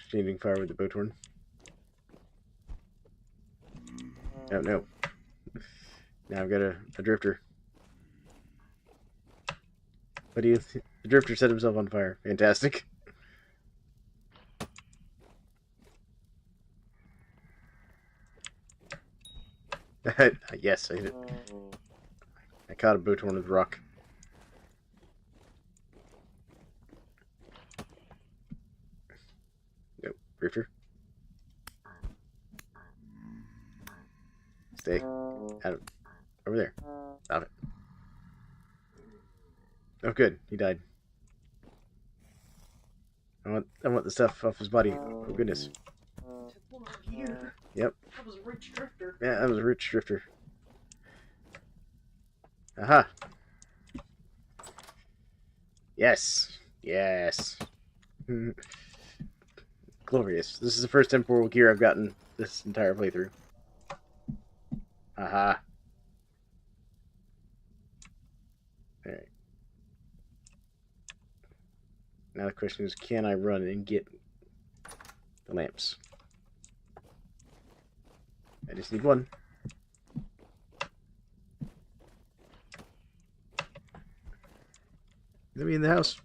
Shading fire with the Boathorn. Oh, no. Now I've got a drifter. But the drifter set himself on fire. Fantastic. Yes, I hit it. I caught a Boathorn with a rock. Nope. Drifter. Stay. Out of, over there. Stop it. Oh, good. He died. I want the stuff off his body. Oh, goodness. Yep. That was a rich drifter. Yeah, that was a rich drifter. Aha. Yes. Yes. Glorious. This is the first temporal gear I've gotten this entire playthrough. Aha. Alright. Now the question is, can I run and get the lamps? I just need one. Let me in the house.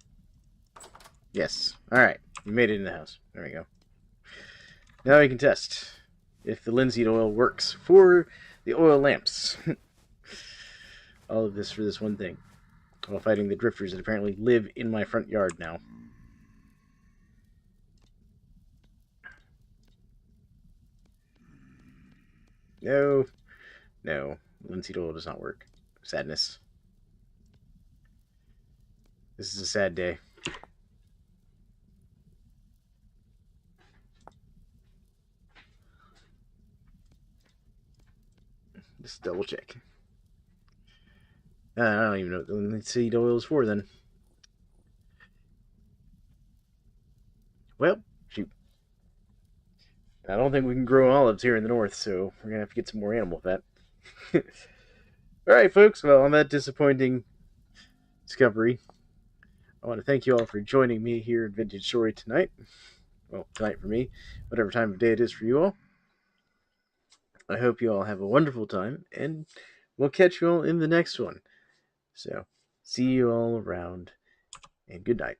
Yes. Alright. We made it in the house. There we go. Now we can test if the linseed oil works for the oil lamps. All of this for this one thing. While fighting the drifters that apparently live in my front yard now. No. No. Linseed oil does not work. Sadness. This is a sad day. Just double check. I don't even know what the linseed oil is for then. Well, shoot. I don't think we can grow olives here in the north, so we're going to have to get some more animal fat. Alright, folks, well, on that disappointing discovery, I want to thank you all for joining me here in Vintage Story tonight. Well, tonight for me, whatever time of day it is for you all. I hope you all have a wonderful time, and we'll catch you all in the next one. So, see you all around, and good night.